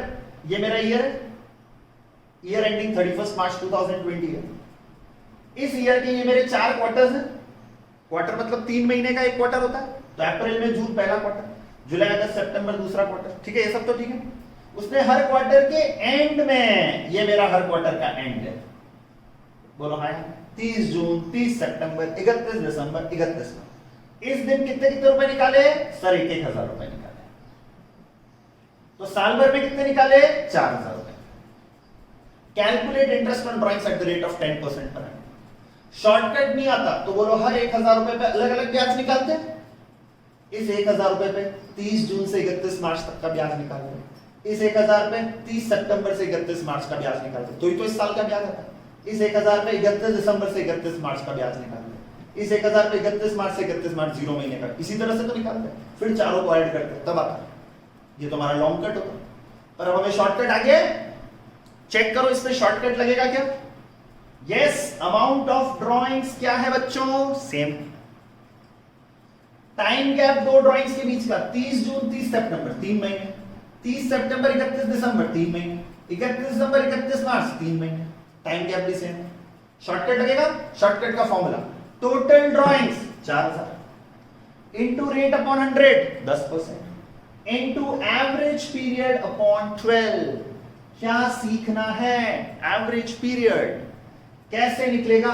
ये मेरा ईयर है, ईयर एंडिंग 31 मार्च 2020 है। इस ईयर के ये मेरे 4 क्वार्टर्स हैं। क्वार्टर मतलब 3 महीने का एक क्वार्टर होता है, तो अप्रैल में जून पहला क्वार्टर, जुलाई अगस्त सितंबर दूसरा क्वार्टर, ठीक है? ये सब तो ठीक है। उसने हर क्वार्टर के एंड में, ये मेरा हर क्वार्टर का एंड है, बोलो हाय, 30 जून 30 सितंबर 31 दिसंबर 31 मार्च, इस दिन कितने कितने रुपए निकाले सर? 1,000 रुपए निकाले। तो साल भर में कितने निकाले? 4,000 रुपए। Calculate interest on drawings at the rate of 10% per annum. Shortcut नहीं आता तो बोलो हर 1,000 रुपए पे अलग अलग ब्याज निकालते हैं। इस 1,000 रुपए पे 30 जून से 31 मार्च तक का ब्याज निकाल रहे हैं। इस 1,000 पे 30 सितंबर से 31 मार्च का ब्याज निकालते हैं, तो ही तो इस साल का ब्याज आता है। इस 1,000 पे 31 दिसंबर से 31 मार्च का ब्याज निकालते हैं। इस 1,000 पे 31 मार्च से 31 मार्च 0 महीने का, इसी तरह से तो निकालते हैं। फिर चारों को ऐड करते हैं तब आता है। ये तो हमारा लॉन्ग कट होता है। और अब हमें शॉर्टकट आ गया, चेक करो इस पे शॉर्टकट लगेगा क्या? यस, अमाउंट ऑफ ड्रॉइंग्स क्या है बच्चों? सेम। टाइम गैप दो ड्रॉइंग्स के बीच का 30 जून 30 सितंबर 3 महीने, 30 सितंबर 31 दिसंबर 3 महीने, 31 दिसंबर 31 मार्च 3 महीने, टाइम गैप भी सेम है। शॉर्टकट लगेगा, शॉर्टकट का formula total drawings 4000 into rate upon 100 10% into average period upon 12। क्या सीखना है? एवरेज पीरियड कैसे निकलेगा?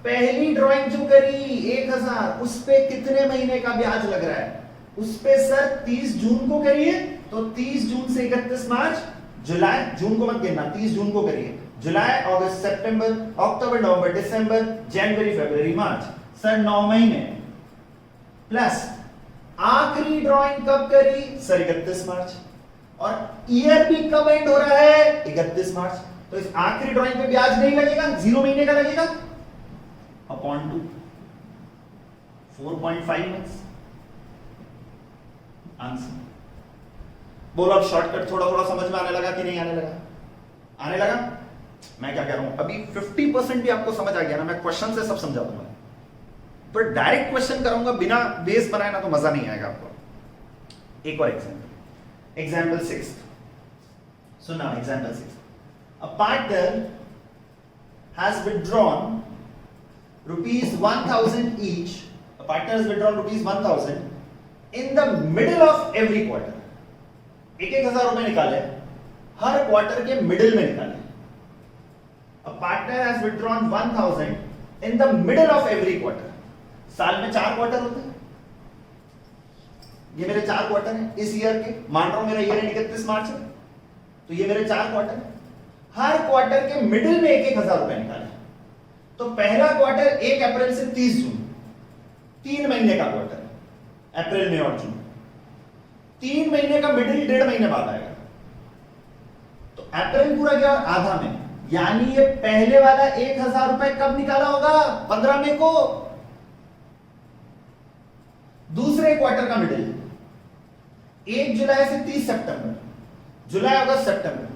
पहली ड्राइंग जो करी 1000, उस पे कितने महीने का ब्याज लग रहा है? उस पे सर 30 जून को करिए, तो 30 जून से 31 मार्च, जुलाई, जून को मत गिनना, 30 जून को करिए, जुलाई, अगस्त, सितंबर, अक्टूबर, नवंबर, दिसंबर, जनवरी, फरवरी, मार्च, सर 9 महीने, प्लस आखिरी ड्राइंग कब करी? सर 31 मार्च, और ईयर भी कब एंड हो रहा है? 31 मार्च। तो इस आखिरी ड्राइंग पे ब्याज नहीं लगेगा, 0 महीने का लगेगा, अपॉन 2, 4.5 मंथ्स आंसर। बोलो अब शॉर्टकट थोड़ा थोड़ा समझ में आने लगा कि नहीं आने लगा? आने लगा? मैं क्या कह रहा हूं, अभी 50% भी आपको समझ आ गया ना, मैं क्वेश्चन से सब समझा दूंगा, पर डायरेक्ट क्वेश्चन करूंगा बिना बेस बनाए ना तो मजा नहीं आएगा आपको। एक और एग्जाम्पल 6 सुना, example 6, a partner has withdrawn rupees 1000 each, a partner has withdrawn rupees 1000 in the middle of every quarter। 1000 रुपए निकाले हर क्वार्टर के मिडिल में निकाले। A partner has withdrawn 1000 in the middle of every quarter। साल में 4 quarter होते हैं, ये मेरे 4 क्वार्टर हैं इस ईयर के, मान रहा हूं मेरा ईयर 31 मार्च है, तो ये मेरे 4 क्वार्टर हैं। हर क्वार्टर के मिडिल में 1000 रुपए निकाले। तो पहला क्वार्टर 1 अप्रैल से 30 जून, 3 महीने का क्वार्टर है, अप्रैल में और जून। 3 महीने का मिडिल 1.5 महीने बाद आएगा, तो अप्रैल पूरा गया और आधा में, यानी ये पहले वाला 1000 रुपए कब निकाला होगा? 15 मई को। दूसरे क्वार्टर का मिडिल 1 जुलाई से 30 सितंबर, जुलाई, अगस्त, सितंबर,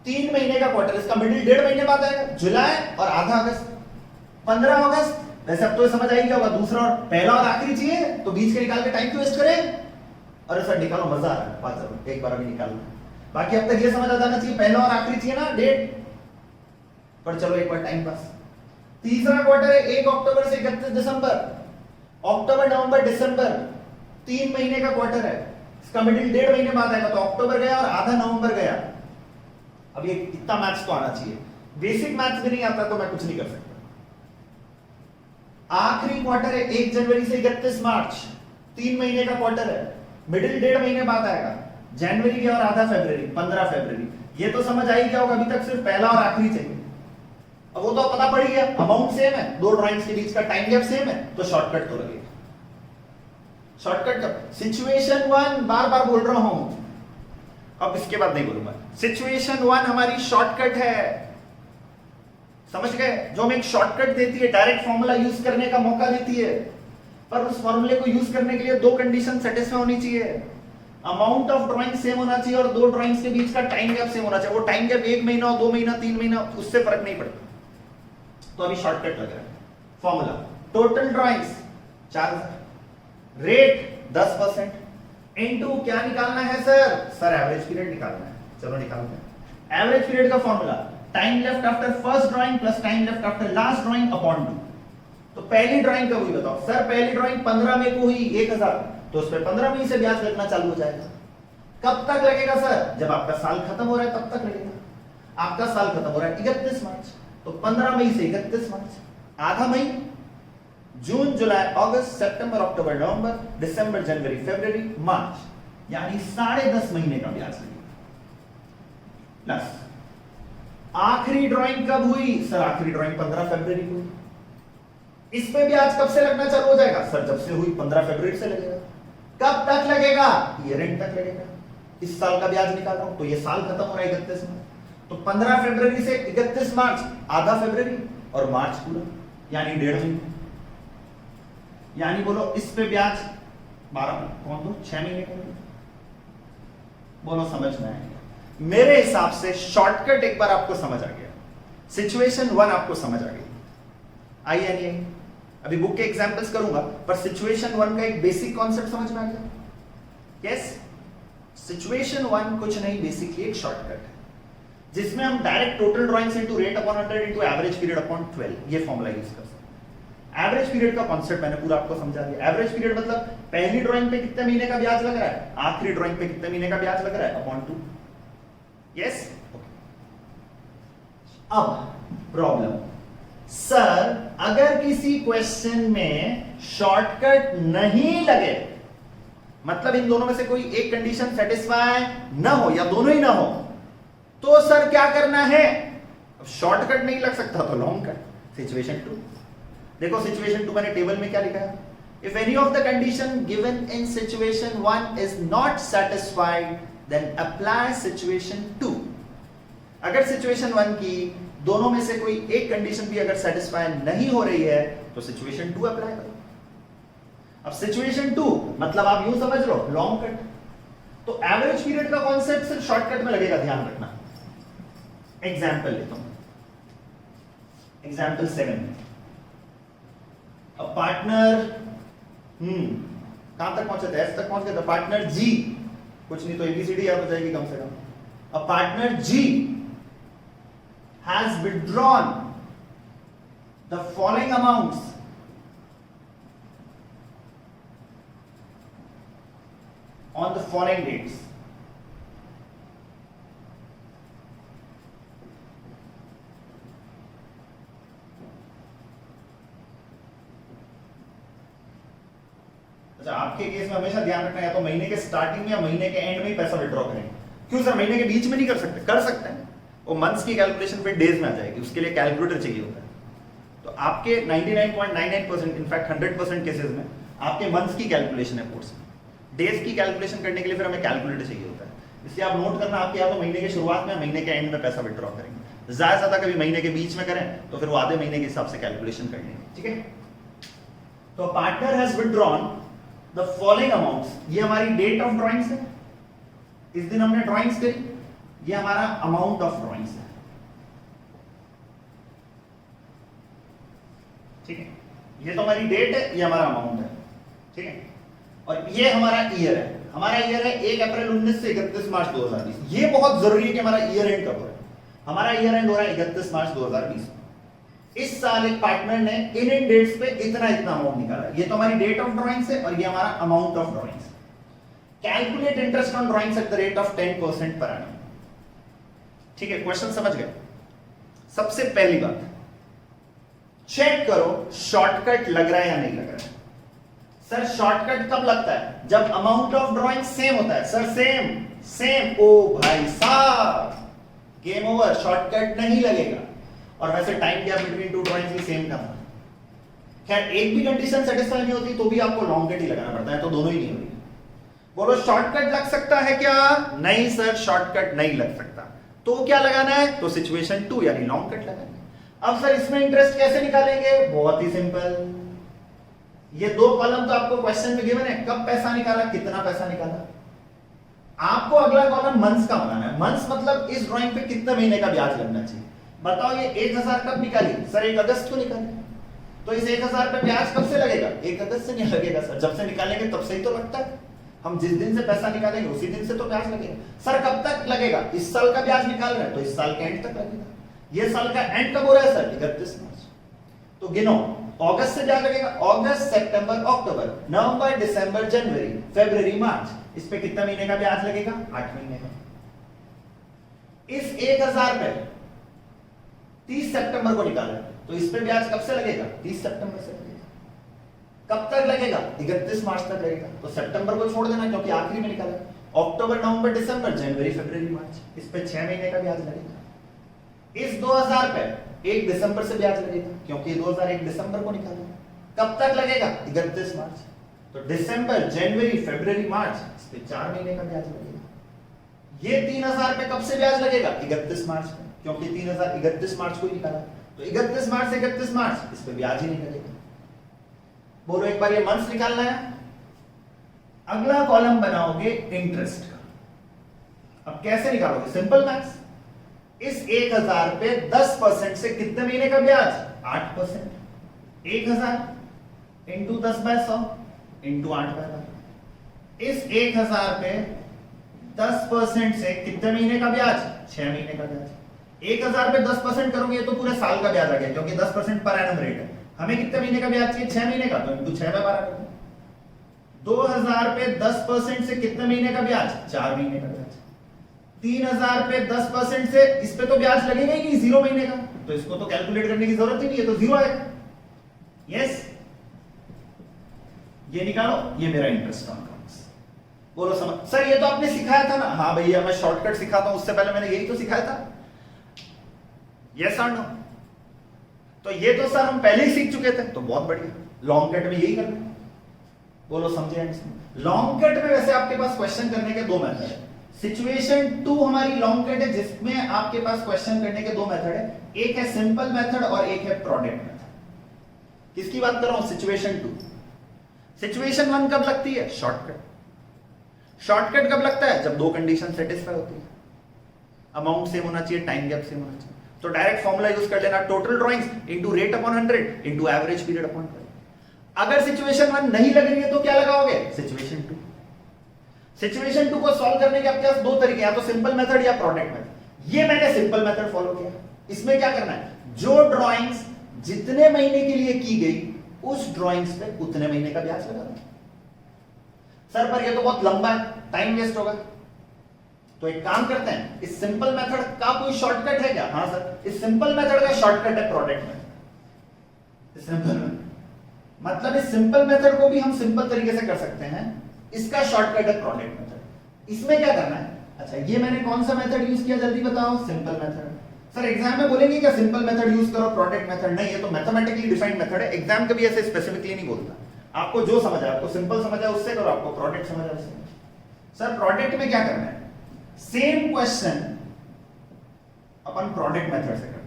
3 महीने का क्वार्टर, इसका मिडिल 1.5 महीने बाद आएगा, जुलाई और आधा अगस्त, 15 अगस्त। वैसे अब तो समझ आई क्या होगा, दूसरा और पहला और आखिरी चाहिए तो बीच के निकाल के टाइम क्यों वेस्ट करें? अरे सर निकालो, मजा आ रहा है, बात जरूर एक बार अभी निकालना, बाकी अब तक ये समझ आ जाना चाहिए पहला और आखिरी चाहिए ना डेट, पर चलो एक बार टाइम पास। तीसरा क्वार्टर है 1 अक्टूबर से 31 दिसंबर, अक्टूबर, नवंबर, दिसंबर, 3 महीने का क्वार्टर है, इसका मिडिल 1.5 महीने बाद आएगा, तो अक्टूबर गया और आधा नवंबर गया। अब ये इतना मैथ्स तो आना चाहिए, बेसिक मैथ्स भी नहीं आता तो मैं कुछ नहीं कर सकता। आखिरी क्वार्टर है 1 जनवरी से 31 मार्च, 3 महीने का क्वार्टर है, मिडिल 1.5 महीने बाद आएगा, जनवरी के और आधा फरवरी, 15 फरवरी। ये तो समझ आई क्या होगा, अभी तक सिर्फ पहला और आखिरी चाहिए। अब वो तो पता पड़ गया, अमाउंट सेम है, दो ड्राइंग्स के बीच का टाइम गैप सेम है, तो शॉर्टकट तो लगेगा। शॉर्टकट का सिचुएशन 1 बार बार बोल रहा हूं, अब इसके बाद नहीं बोलूंगा। सिचुएशन 1 हमारी शॉर्टकट है, समझ गए? जो हमें एक शॉर्टकट देती है, डायरेक्ट फॉर्मूला यूज करने का मौका देती है, पर उस फॉर्मूले को यूज करने के लिए 2 कंडीशन सेटिस्फाई होनी चाहिए। अमाउंट ऑफ ड्राइंग सेम होना चाहिए और 2 ड्राइंग्स के बीच का टाइम गैप सेम होना चाहिए। वो टाइम गैप 1 महीना हो, 2 महीना, 3 महीना, उससे फर्क नहीं पड़ता। तो अभी शॉर्टकट लग रहा है। Formula total drawings 4000, rate 10%, into क्या निकालना है सर? सर एवरेज पीरियड निकालना है। चलो निकालते हैं। एवरेज पीरियड का formula time left after first drawing plus time left after last drawing upon 2। तो पहली ड्राइंग कब हुई बताओ? सर पहली ड्राइंग 15 मई को हुई 1000, तो उस पर 15 मई से ब्याज लगना चालू हो जाएगा। कब तक लगेगा सर? जब आपका साल खत्म हो रहा है तब तक लगेगा। आपका साल खत्म हो रहा है 31 मार्च, तो 15 मई से 31 मार्च, आधा मई, जून, जुलाई, अगस्त, सितंबर, अक्टूबर, नवंबर, दिसंबर, जनवरी, फरवरी, मार्च, यानी 10.5 महीने का ब्याज लगेगा। प्लस आखिरी ड्राइंग कब हुई? सर आखिरी ड्राइंग 15 फरवरी को हुई। इस पे ब्याज कब से लगना चालू हो जाएगा? सर जब से हुई 15 फरवरी से लगेगा। कब तक लगेगा? ईयर एंड तक लगेगा। इस साल का ब्याज निकाल रहा हूं, तो ये साल खत्म हो रहा है 31 में, तो 15 फरवरी से 31 मार्च, आधा फरवरी, और मार्च पूरा, यानी 1.5 महीने। यानी बोलो इस पे ब्याज 12 कौन दो 6 महीने का, बोलो समझ में आएगा। मेरे हिसाब से शॉर्टकट एक बार आपको समझ आ गया, सिचुएशन 1 आपको समझ आ गई, आई या नहीं आई? अभी बुक के एग्जांपल्स करूंगा, पर सिचुएशन 1 का एक बेसिक कॉन्सेप्ट समझ में आ गया? यस, सिचुएशन 1 कुछ नहीं, बेसिकली एक शॉर्टकट है जिसमें हम direct total drawings into rate upon 100 into average period upon 12 ये फॉर्मूला यूज कर सकते हैं। एवरेज पीरियड का कॉन्सेप्ट मैंने पूरा आपको समझा दिया। एवरेज पीरियड मतलब पहली ड्राइंग पे कितने महीने का ब्याज लग रहा है, आखिरी ड्राइंग पे कितने महीने का ब्याज लग रहा है, अपॉन 2। यस, अब प्रॉब्लम, सर अगर किसी क्वेश्चन में शॉर्टकट नहीं लगे, मतलब इन दोनों में से कोई एक कंडीशन सेटिस्फाई ना हो या दोनों ही ना हो, तो सर क्या करना है? अब शॉर्टकट नहीं लग सकता तो लॉन्ग कट, सिचुएशन 2। देखो सिचुएशन 2 मैंने टेबल में क्या लिखा है, if any of the condition given in situation 1 is not satisfied then apply situation 2। अगर सिचुएशन 1 की दोनों में से कोई एक कंडीशन भी अगर सेटिस्फाई नहीं हो रही है तो सिचुएशन 2 अप्लाई करो। अब सिचुएशन 2 मतलब आप यूं समझ लो लॉन्ग कट। तो एवरेज पीरियड का कॉन्सेप्ट सिर्फ शॉर्टकट में लगेगा, ध्यान रखना। एग्जाम्पल लेता हूं, एग्जाम्पल 7। अब पार्टनर कहां तक पहुंचे थे, एस तक पहुंच गए थे। पार्टनर जी, कुछ नहीं तो एबीसीडी याद हो जाएगी कम से कम। अब partner G has withdrawn the following amounts on the following dates. अच्छा, आपके केस में हमेशा ध्यान रखना, या तो महीने के स्टार्टिंग में या महीने के एंड में ही पैसा विड्रॉ करें। क्यों सर, महीने के बीच में नहीं कर सकते? कर सकते हैं, वो मंथ्स की कैलकुलेशन पे डेज में आ जाएगी, उसके लिए कैलकुलेटर चाहिए होता है। तो आपके 99.99% इनफैक्ट 100% केसेस में आपके मंथ्स की कैलकुलेशन है कोर्स में। डेज की कैलकुलेशन करने के लिए फिर हमें कैलकुलेटर चाहिए होता है। इसलिए आप नोट करना, आपके या तो महीने के शुरुआत में, महीने के एंड में पैसा विड्रॉ करेंगे। ज्यादा ज्यादा कभी महीने के बीच में करें तो फिर वो आधे महीने के हिसाब से कैलकुलेशन कर लेंगे, ठीक है। तो partner has withdrawn the following amounts, ये हमारी डेट ऑफ ड्रॉइंग्स है, इस दिन हमने ड्रॉइंग्स करी, ये हमारा अमाउंट ऑफ ड्रॉइंग्स है, ठीक है। ये तो हमारी डेट है, ये हमारा अमाउंट है, ठीक है। और ये हमारा ईयर है, हमारा ईयर है 1 अप्रैल 19 से 31 मार्च 2020। ये बहुत जरूरी है कि हमारा ईयर एंड कब हो रहा है। हमारा ईयर एंड हो रहा है 31 मार्च 2020। इस साल एक पार्टनर ने इन डेट्स पे इतना अमाउंट निकाला। ये तो हमारी डेट ऑफ ड्रॉइंग्स है और ये हमारा amount of drawings. Calculate interest on drawings at the rate of 10% per annum, ठीक है। क्वेश्चन समझ गए? सबसे पहली बात, चेक करो शॉर्टकट लग रहा है या नहीं लग रहा है। सर शॉर्टकट कब लगता है? जब अमाउंट ऑफ ड्रॉइंग सेम होता है। सर सेम, ओ भाई साहब, गेम ओवर, शॉर्टकट नहीं लगेगा। और वैसे time gap between to drawings भी सेम का था। खैर एक भी कंडीशन सेटिस्फाई नहीं होती तो भी आपको लॉन्ग कट ही लगाना पड़ता है, तो दोनों ही नहीं होती। बोलो शॉर्टकट लग सकता है क्या? नहीं सर, शॉर्टकट नहीं लग सकता। तो क्या लगाना है? तो सिचुएशन 2 यानी लॉन्ग कट लगाएंगे। अब सर इसमें इंटरेस्ट कैसे निकालेंगे? बहुत ही सिंपल, ये 2 कॉलम तो आपको क्वेश्चन में गिवन है। कब पैसा निकाला, कितना पैसा निकाला। आपको अगला कॉलम मंथ्स का बनाना है। मंथ्स मतलब इस ड्राइंग पे कितने महीने का ब्याज लगना चाहिए। बताओ ये 1000 कब निकाली? सर 1 अगस्त को निकाली। तो इस 1000 पे ब्याज कब से लगेगा? 1 अगस्त से नहीं लगेगा सर, जब से निकालेंगे तब से ही तो लगता है। हम जिस दिन से पैसा निकालेंगे उसी दिन से तो ब्याज लगेगा। सर कब तक लगेगा? इस साल का ब्याज निकाल रहे हैं तो इस साल के एंड तक लगेगा। ये साल का एंड कब हो रहा है सर? 31 मार्च। तो गिनो, अगस्त से ब्याज लगेगा, अगस्त, सितंबर, अक्टूबर, नवंबर, दिसंबर, जनवरी, फरवरी, मार्च। इस पे कितना महीने का ब्याज लगेगा? 8 महीने का। इस 1000 पे 30 सितंबर को निकाला तो इस पे ब्याज कब से लगेगा? 30 सितंबर से लगेगा। कब तक लगेगा? 31 मार्च तक लगेगा। तो सितंबर को छोड़ देना क्योंकि आखिरी में निकाला। अक्टूबर, नवंबर, दिसंबर, जनवरी, फरवरी, मार्च, इस पे 6 महीने का ब्याज लगेगा। इस 2000 पे 1 दिसंबर से ब्याज लगेगा क्योंकि 2001 दिसंबर को निकाला। कब तक लगेगा? 31 मार्च। तो दिसंबर, जनवरी, फरवरी, मार्च, इस पे 4 महीने का ब्याज लगेगा। ये 3000 पे कब से ब्याज लगेगा? 31 मार्च पे, क्योंकि 3000 31 मार्च को ही निकाला। तो 31 मार्च से 31 मार्च, इस पे ब्याज ही नहीं लगेगा। बोलो एक बार ये मंथ्स निकालना है। अगला कॉलम बनाओगे इंटरेस्ट का। अब कैसे निकालोगे? Simple maths. इस 1000 पे 10% से कितने महीने का ब्याज? 8%। 1000 इंटू 10/100 इंटू 8/12। इस 1000 पे 10% से कितने महीने का ब्याज? 6 महीने का ब्याज। 1000 पे 10% करोगे तो पूरे साल का ब्याज आ गया, क्योंकि 10% पर एनम रेट है। हमें कितने महीने का ब्याज चाहिए? 6 महीने का, तो इंटू 6/12 कर दो। 2000 पे 10% से कितने महीने का ब्याज? 4 महीने का ब्याज। 3000 पे 10% से इस पे तो ब्याज लगेगा ही नहीं, 0 महीने का, तो इसको तो कैलकुलेट करने की जरूरत ही नहीं है, तो 0 आएगा। यस, ये निकालो, ये मेरा इंटरेस्ट ऑन कॉम्स। बोलो समझ? सर ये तो आपने सिखाया था ना। हाँ भैया, मैं शॉर्टकट सिखाता हूं, उससे पहले मैंने यही तो सिखाया था। यस और नो? तो ये तो सर हम पहले ही सीख चुके थे, तो बहुत बढ़िया। लॉन्ग कट में यही करना है। बोलो समझे? लॉन्ग कट में वैसे आपके पास क्वेश्चन करने के दो मेथड है। सिचुएशन 2 हमारी लॉन्ग कट है, जिसमें आपके पास क्वेश्चन करने के दो मेथड है। एक है सिंपल मेथड और एक है प्रोडक्ट मेथड। किसकी बात कर रहा हूं? सिचुएशन 2। सिचुएशन 1 कब लगती है? शॉर्टकट। शॉर्टकट कब लगता है? जब दो कंडीशन सेटिस्फाई होती है। अमाउंट सेम होना चाहिए, टाइम गैप सेम होना चाहिए। तो डायरेक्ट फॉर्मूला यूज कर लेना, total drawings into rate upon 100 into average period upon 12। अगर सिचुएशन 1 नहीं लग रही है तो क्या लगाओगे? सिचुएशन 2। सिचुएशन 2 को सॉल्व करने के आपके पास दो तरीके, या तो सिंपल मेथड या प्रोडक्ट मेथड। ये मैंने सिंपल मेथड फॉलो किया। इसमें क्या करना है? जो ड्राइंग्स जितने महीने के लिए की गई, उस ड्राइंग्स पे उतने महीने का ब्याज लगाना। सर पर ये तो बहुत लंबा है, टाइम वेस्ट होगा। तो एक काम करते हैं, इस सिंपल मेथड का कोई शॉर्टकट है क्या? हाँ सर, इस सिंपल मेथड का शॉर्टकट है प्रोडक्ट मेथड। सिंपल मतलब इस सिंपल मेथड को भी हम सिंपल तरीके से कर सकते हैं, इसका शॉर्टकट है प्रोडक्ट मेथड। इसमें क्या करना है? अच्छा, ये मैंने कौन सा मेथड यूज किया, जल्दी बताओ? Simple method. सर एग्जाम में बोलेंगे क्या सिंपल मेथड यूज करो, प्रोडक्ट मेथड नहीं? ये तो मैथमेटिकली डिफाइंड मेथड है, एग्जाम कभी ऐसे स्पेसिफिकली नहीं बोलता। आपको जो समझ आए, आपको सिंपल समझ आए उससे करो, आपको प्रोडक्ट समझ आए उससे। सर प्रोडक्ट में क्या करना है? सेम क्वेश्चन अपन प्रोडक्ट मेथड से करते हैं।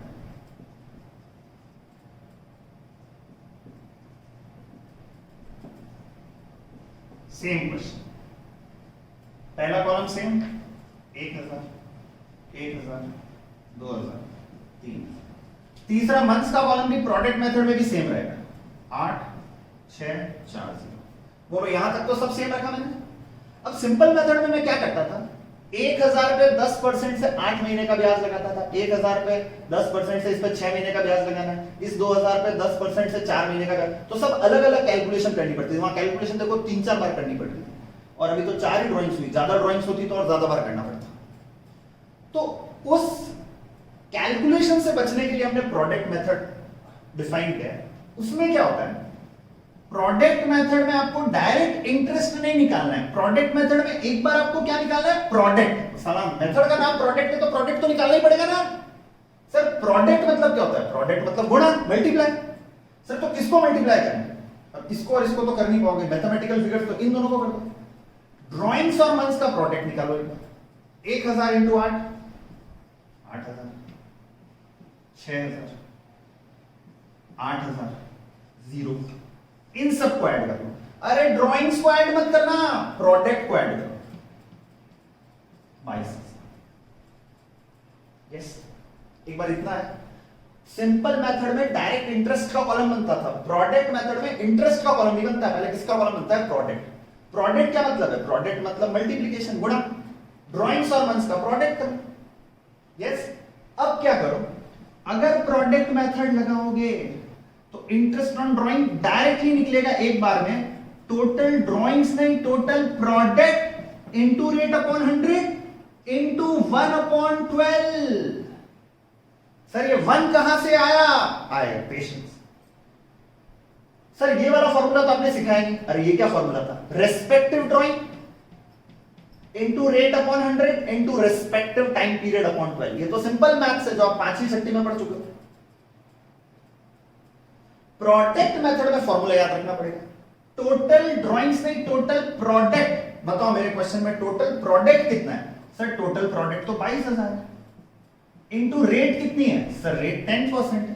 सेम क्वेश्चन, पहला कॉलम सेम 1000, 1000, 2000, 3। तीसरा मंथ्स का कॉलम भी प्रोडक्ट मेथड में भी सेम रहेगा, 8, 6, 4, 0। बोलो यहां तक तो सब सेम रखा मैंने। अब सिंपल मेथड में मैं क्या करता था? 1000 पे 10% से 8 महीने का ब्याज लगाता था। 1000 पे 10% से इस पे 6 महीने का ब्याज लगाना है। इस 2000 पे 10% से 4 महीने का ब्याज। तो सब अलग अलग कैलकुलेशन करनी पड़ती थी। वहां कैलकुलेशन देखो 3-4 बार करनी पड़ती थी, और अभी तो 4 ही ड्राइंग्स हुई। ज्यादा ड्राइंग्स होती तो और ज्यादा बार करना पड़ता। तो उस कैलकुलेशन से बचने के लिए हमने प्रोडक्ट मेथड डिफाइन किया है। उसमें क्या होता है? प्रोडक्ट मेथड में आपको डायरेक्ट इंटरेस्ट नहीं निकालना है। प्रोडक्ट मेथड में एक बार आपको क्या निकालना है? प्रोडक्ट। साला मेथड का नाम प्रोडक्ट है तो प्रोडक्ट तो निकालना ही पड़ेगा ना। सर प्रोडक्ट मतलब क्या होता है? प्रोडक्ट मतलब गुणा, मल्टीप्लाई। सर तो किसको मल्टीप्लाई करना है? अब इसको और इसको तो कर नहीं पाओगे, मैथमेटिकल फिगर्स तो इन दोनों को कर दो। ड्राइंग्स और मंथ्स का प्रोडक्ट निकालो एक बार। 1000 इंटू 8, 8000, 6000, 8000, 0। इन सबको ऐड कर लो। अरे ड्राइंग्स को ऐड मत करना, प्रोडक्ट को ऐड करो। 22। यस, एक बार इतना है। सिंपल मेथड में डायरेक्ट इंटरेस्ट का कॉलम बनता था, प्रोडक्ट मेथड में इंटरेस्ट का कॉलम नहीं बनता। पहले किसका कॉलम बनता है? प्रोडक्ट। प्रोडक्ट क्या मतलब है? प्रोडक्ट मतलब मल्टीप्लीकेशन, गुणा। ड्राइंग्स और मंथ्स का प्रोडक्ट करो। यस, अब क्या करो? अगर प्रोडक्ट मेथड लगाओगे तो इंटरेस्ट ऑन ड्राइंग डायरेक्टली निकलेगा एक बार में। टोटल ड्राइंग्स नहीं, total product into rate upon 100 into 1/12। Sir ये 1 कहां से आया? आएगा पेशेंस। सर ये वाला फॉर्मूला तो आपने सिखाया नहीं। अरे ये क्या फॉर्मूला था? Respective drawing into rate upon 100 into respective time period upon 12। ये तो सिंपल मैथ्स है जो आप 5वीं 6वीं में पढ़ चुके हो। प्रोडक्ट मेथड में फॉर्मूला याद रखना पड़ेगा। टोटल ड्राइंग्स नहीं, टोटल प्रोडक्ट। बताओ मेरे क्वेश्चन में टोटल प्रोडक्ट कितना है? सर टोटल प्रोडक्ट तो 22000 है। इंटू रेट कितनी है? सर रेट 10% है।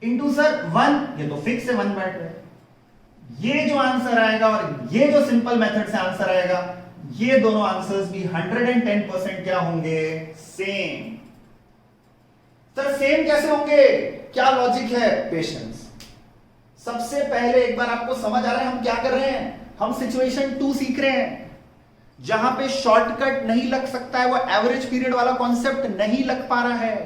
इंटू सर 1, ये तो फिक्स है, 1 बैठ रहा है। ये जो आंसर आएगा और ये जो सिंपल मेथड से आंसर आएगा, ये दोनों आंसर्स भी 110% क्या होंगे? सेम। सर सेम कैसे होंगे? क्या लॉजिक है? पेशेंस। सबसे पहले एक बार आपको समझ आ रहा है हम क्या कर रहे हैं? हम सिचुएशन 2 सीख रहे हैं, जहां पे शॉर्टकट नहीं लग सकता है, वो एवरेज पीरियड वाला कॉन्सेप्ट नहीं लग पा रहा है,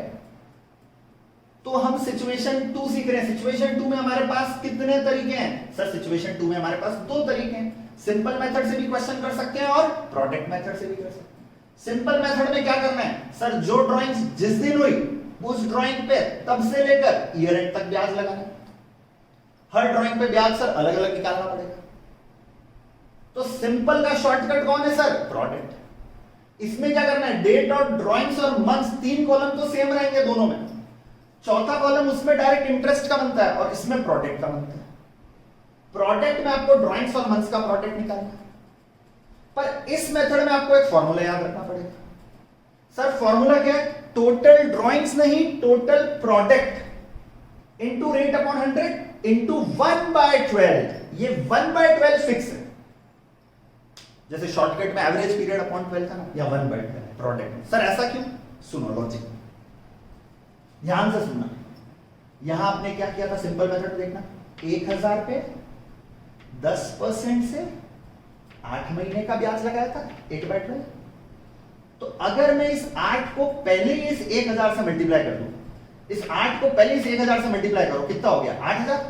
तो हम सिचुएशन 2 सीख रहे हैं। सिचुएशन 2 में हमारे पास कितने तरीके हैं? सर सिचुएशन 2 में हमारे पास 2 तरीके हैं। सिंपल मेथड से भी क्वेश्चन कर सकते हैं और प्रोडक्ट मेथड से भी कर सकते हैं। सिंपल मेथड में क्या करना है? सर जो ड्राइंग्स जिस दिन हुई उस ड्राइंग पे तब से लेकर ईयर एंड तक ब्याज लगाना है। हर ड्राइंग पे ब्याज सर अलग अलग निकालना पड़ेगा। तो सिंपल का शॉर्टकट कौन है सर? प्रोडक्ट। इसमें क्या करना है? डेट और ड्राइंग्स और मंथ्स, 3 कॉलम तो सेम रहेंगे दोनों में। चौथा कॉलम उसमें डायरेक्ट इंटरेस्ट का बनता है और इसमें प्रोडक्ट का बनता है। प्रोडक्ट में आपको ड्राइंग्स और मंथ्स का प्रोडक्ट निकालना है, पर इस मेथड में आपको एक फॉर्मूला याद रखना पड़ेगा। सर फॉर्मूला क्या है? टोटल ड्राइंग्स नहीं, total product into rate upon 100 into 1/12। ये 1/12 फिक्स है, जैसे शॉर्टकट में एवरेज पीरियड अपॉन 12 था ना, या 1/12 प्रोडक्ट। सर ऐसा क्यों? सुनो लॉजिक, ध्यान से सुनना। यहां आपने क्या किया था? सिंपल मेथड देखना, 1000 पे 10% से 8 महीने का ब्याज लगाया था 1/12। तो अगर मैं इस 8 को पहले ही इस 1000 से मल्टीप्लाई कर दूं, इस 8 को पहले इस 1000 से मल्टीप्लाई करो, कितना हो गया? 8000।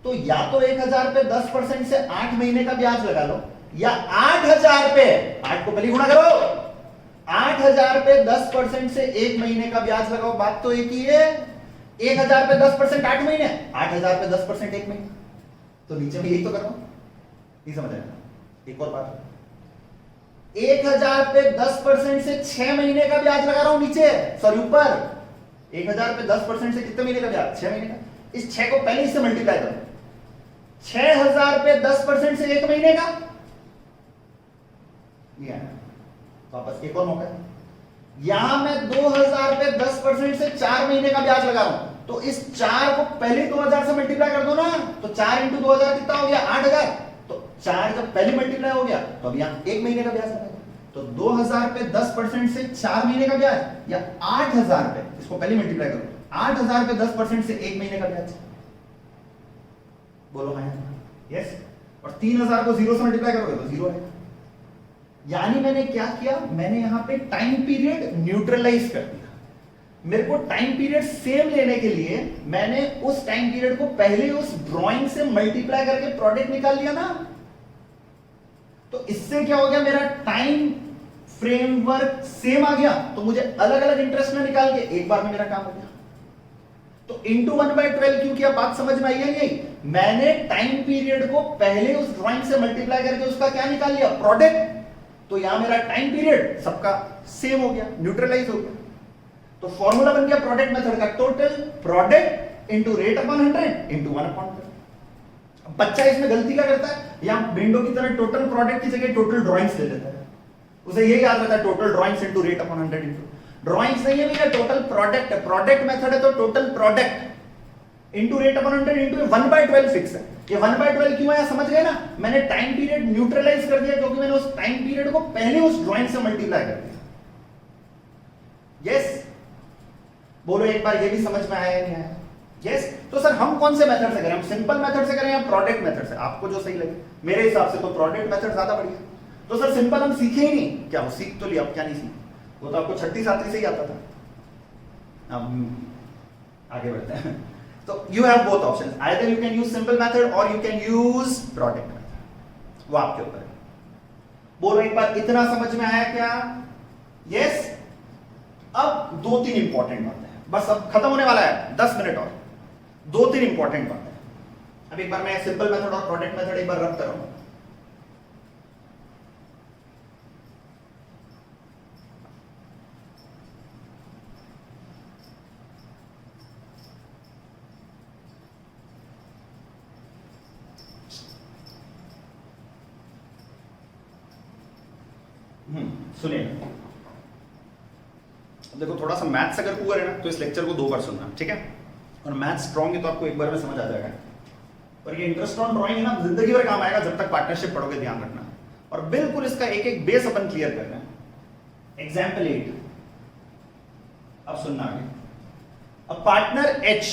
तो या तो 1000 पे 10% से 8 महीने का ब्याज लगा लो, या 8000 पे 8 को पहले गुणा करो, 8000 पे 10% से 1 महीने का ब्याज लगाओ। बात तो एक ही है। 1000 पे 10% 8 महीने, 8000 पे 10% 1 महीने, तो नीचे में यही तो कर रहा हूं। नहीं समझ आया? एक और बात, 1000 पे 10% से 6 महीने का ब्याज लगा रहा हूं नीचे, सॉरी ऊपर। 1000 पे 10% से कितने महीने का ब्याज? 6 महीने का। इस 6 को पहले इससे मल्टीप्लाई करो, 6000 पे 10% से 1 महीने का, वापस एक और मौका। यहां मैं 2000 पे 10% से 4 महीने का ब्याज लगा रहा हूं, तो इस 4 को पहले 2000 से मल्टीप्लाई कर दो ना, तो 4 इंटू 2000 कितना हो गया? 8000। तो 4 जब पहले मल्टीप्लाई हो गया तो अब यहां 1 महीने का ब्याज लगाएगा। तो 2000 पे 10% से 4 महीने का ब्याज, या 8000 पे, इसको पहले मल्टीप्लाई करो, 8000 पे 10% से 1 महीने का ब्याज। बोलो हाँ यस। और 3000 को 0 से मल्टीप्लाई करोगे तो 0 है। यानी मैंने क्या किया? मैंने यहां पे टाइम पीरियड न्यूट्रलाइज कर दिया। मेरे को टाइम पीरियड सेम लेने के लिए मैंने उस टाइम पीरियड को पहले उस ड्राइंग से मल्टीप्लाई करके प्रोडक्ट निकाल लिया ना। तो इससे क्या हो गया? मेरा टाइम फ्रेमवर्क सेम आ गया, तो मुझे अलग अलग इंटरेस्ट में निकाल के एक बार में मेरा काम हो गया। तो इंटू 1/12 क्यों किया? बात समझ में आई है नहीं? मैंने टाइम पीरियड को पहले उस ड्राइंग से मल्टीप्लाई करके उसका क्या निकाल लिया? प्रोडक्ट। तो यहां मेरा टाइम पीरियड सबका सेम हो गया, न्यूट्रलाइज हो गया। तो फॉर्मूला बन गया प्रोडक्ट मेथड का, total product into rate upon 100 into 1/12। बच्चा इसमें गलती क्या करता है? यहां विंडो की तरह टोटल प्रोडक्ट की जगह टोटल ड्राइंग्स ले लेता है। उसे यही याद रहता है total drawings into rate upon 100 into drawings नहीं है भैया, टोटल प्रोडक्ट है। प्रोडक्ट मेथड है तो total product into rate upon 100 into 1/12 fix है। ये 1/12 क्यों आया? समझ गए ना? मैंने टाइम पीरियड न्यूट्रलाइज कर दिया क्योंकि मैंने उस टाइम पीरियड को पहले उस ड्राइंग से मल्टीप्लाई कर दिया। यस बोलो एक बार, ये भी समझ में आया नहीं आया? यस। तो सर हम कौन से मेथड से करें? हम सिंपल मेथड से करें या प्रोडक्ट मेथड से? आपको जो सही लगे। मेरे हिसाब से तो प्रोडक्ट मेथड ज्यादा बढ़िया। तो सर सिंपल हम सीखे ही नहीं क्या? वो सीख तो लिया, अब क्या नहीं सीखे? वो तो आपको 6ठी 7वीं से ही आता था। अब आगे बढ़ते हैं। तो you have both options, either you can use simple method और you can use product method, वो आपके ऊपर है। बोलो एक बार, इतना समझ में आया क्या? यस। अब 2-3 इंपॉर्टेंट बातें हैं, बस अब खत्म होने वाला है, 10 मिनट और। 2-3 इंपॉर्टेंट बातें। अब एक बार मैं सिंपल मेथड और प्रोडक्ट मेथड एक बार रब करूं। सुनिए, देखो थोड़ा सा मैथ्स अगर पुअर है ना तो इस लेक्चर को 2 बार सुनना, ठीक है? और मैथ्स स्ट्रॉन्ग है तो आपको एक बार में समझ आ जाएगा। और ये इंटरेस्ट ऑन ड्राइंग है ना, जिंदगी भर काम आएगा जब तक पार्टनरशिप पढ़ोगे, ध्यान रखना। और बिल्कुल इसका एक एक बेस अपन क्लियर करना है। एग्जाम्पल 8, अब सुनना आगे। A partner H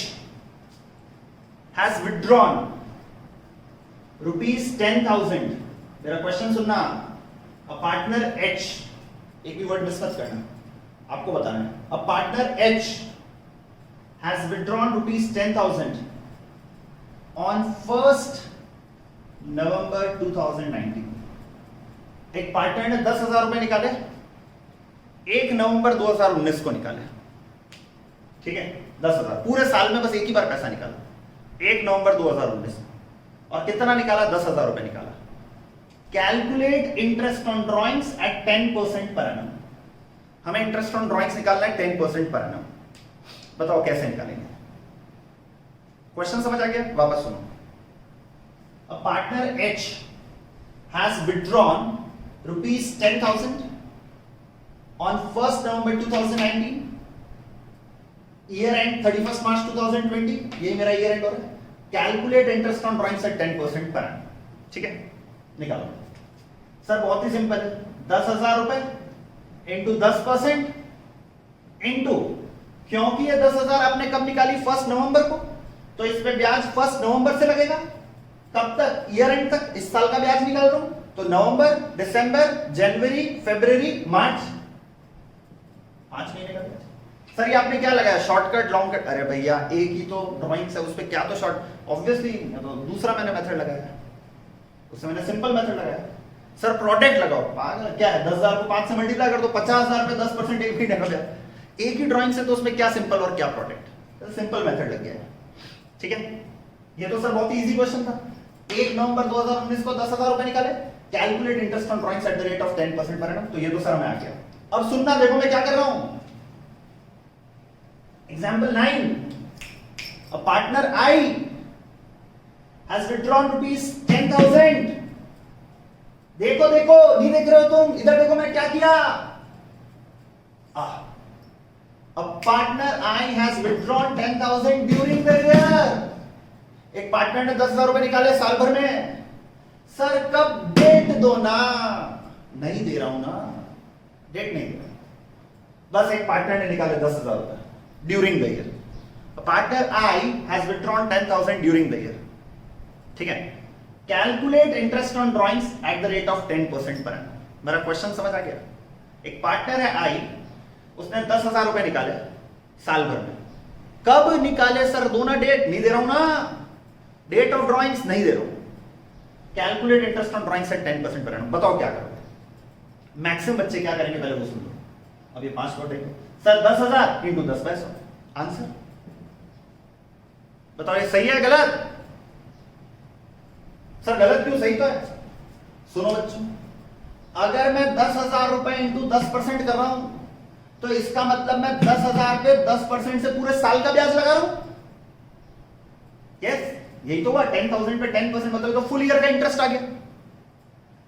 has withdrawn ₹10,000। मेरा क्वेश्चन सुनना, अ पार्टनर H, एक भी वर्ड मिस मत करना, आपको बताना है। A partner H has withdrawn ₹10,000 on 1 नवंबर 2019। एक पार्टनर ने 10,000 रुपए निकाले 1 नवंबर 2019 को निकाले, ठीक है, 10,000 पूरे साल में बस एक ही बार पैसा निकाला 1 नवंबर 2019, और कितना निकाला? 10,000 रुपए निकाला। Calculate interest on drawings at 10% per annum. हमें इंटरेस्ट ऑन ड्रॉइंग्स निकालना है 10% पर एनम। बताओ कैसे निकालेंगे? क्वेश्चन समझ आ गया? वापस सुनो। A partner H has withdrawn ₹10,000 on 1st November 2019, year end 31st March 2020, यही मेरा year end हो रहा है। Calculate interest on drawings at 10% per annum, ठीक है, निकालो। सर बहुत ही सिंपल है, 10,000 रुपए इंटू 10% इंटू, क्योंकि ये 10,000 आपने कब निकाली? 1 नवंबर को, तो इस पे ब्याज 1 नवंबर से लगेगा। कब तक? ईयर एंड तक। इस साल का ब्याज निकाल रहा हूं, तो नवंबर, दिसंबर, जनवरी, फरवरी, मार्च, 5 महीने का ब्याज। सर ये आपने क्या लगाया? Shortcut, long cut? अरे भैया एक ही तो ड्राइंग्स है, उस पर क्या तो शॉर्ट, ऑब्वियसली तो दूसरा मैंने मेथड लगाया, उससे मैंने सिंपल मेथड लगाया। सर प्रोडक्ट लगाओ, पागल क्या है? 10,000 को 5 से मल्टीप्लाई कर दो, 50,000 पे 10% एक महीने का ब्याज। एक ही ड्राइंग से तो उसमें क्या सिंपल और क्या प्रोडक्ट? सिंपल मेथड लग गया, ठीक है। ये तो सर बहुत ही इजी क्वेश्चन था। 1 नवंबर 2019 को 10,000 रुपए निकाले, calculate interest on drawings at the rate of 10% per annum, तो ये तो सर मैं आ गया। अब सुनना, देखो मैं क्या कर रहा हूं। Example 9, a partner I has withdrawn ₹10,000। देखो देखो, नहीं देख रहे हो तुम? इधर देखो मैंने क्या किया। A partner I has withdrawn 10,000 during the year. एक पार्टनर ने 10,000 रुपए निकाले साल भर में। सर कब? डेट दो ना। नहीं दे रहा हूं ना, डेट नहीं दे रहा, बस एक पार्टनर ने निकाले 10,000 रुपए during the year. Partner I has withdrawn 10,000 during the year, ठीक है। Calculate interest on drawings at the rate of 10% per annum. मेरा क्वेश्चन समझ आ गया? एक पार्टनर है I, उसने 10,000 रुपए निकाले साल भर में। कब निकाले? सर दो ना, डेट नहीं दे रहा हूं ना, डेट ऑफ ड्रॉइंग्स नहीं दे रहा हूं। Calculate interest on drawings at 10% per annum. बताओ क्या करोगे? मैक्सिमम बच्चे क्या करेंगे पहले वो सुन लो। अब ये 5 लौटेंगे। सर 10,000 इंटू 10 पैसा, आंसर बताओ ये सही है गलत? सर गलत क्यों? सही तो है। सुनो बच्चों, अगर मैं 10,000 रुपए इंटू 10% कर रहा हूं, तो इसका मतलब मैं 10,000 पे 10% से पूरे साल का ब्याज लगा रहा हूं। यस, यही तो हुआ। 10,000 पे 10% मतलब तो फुल ईयर का इंटरेस्ट आ गया।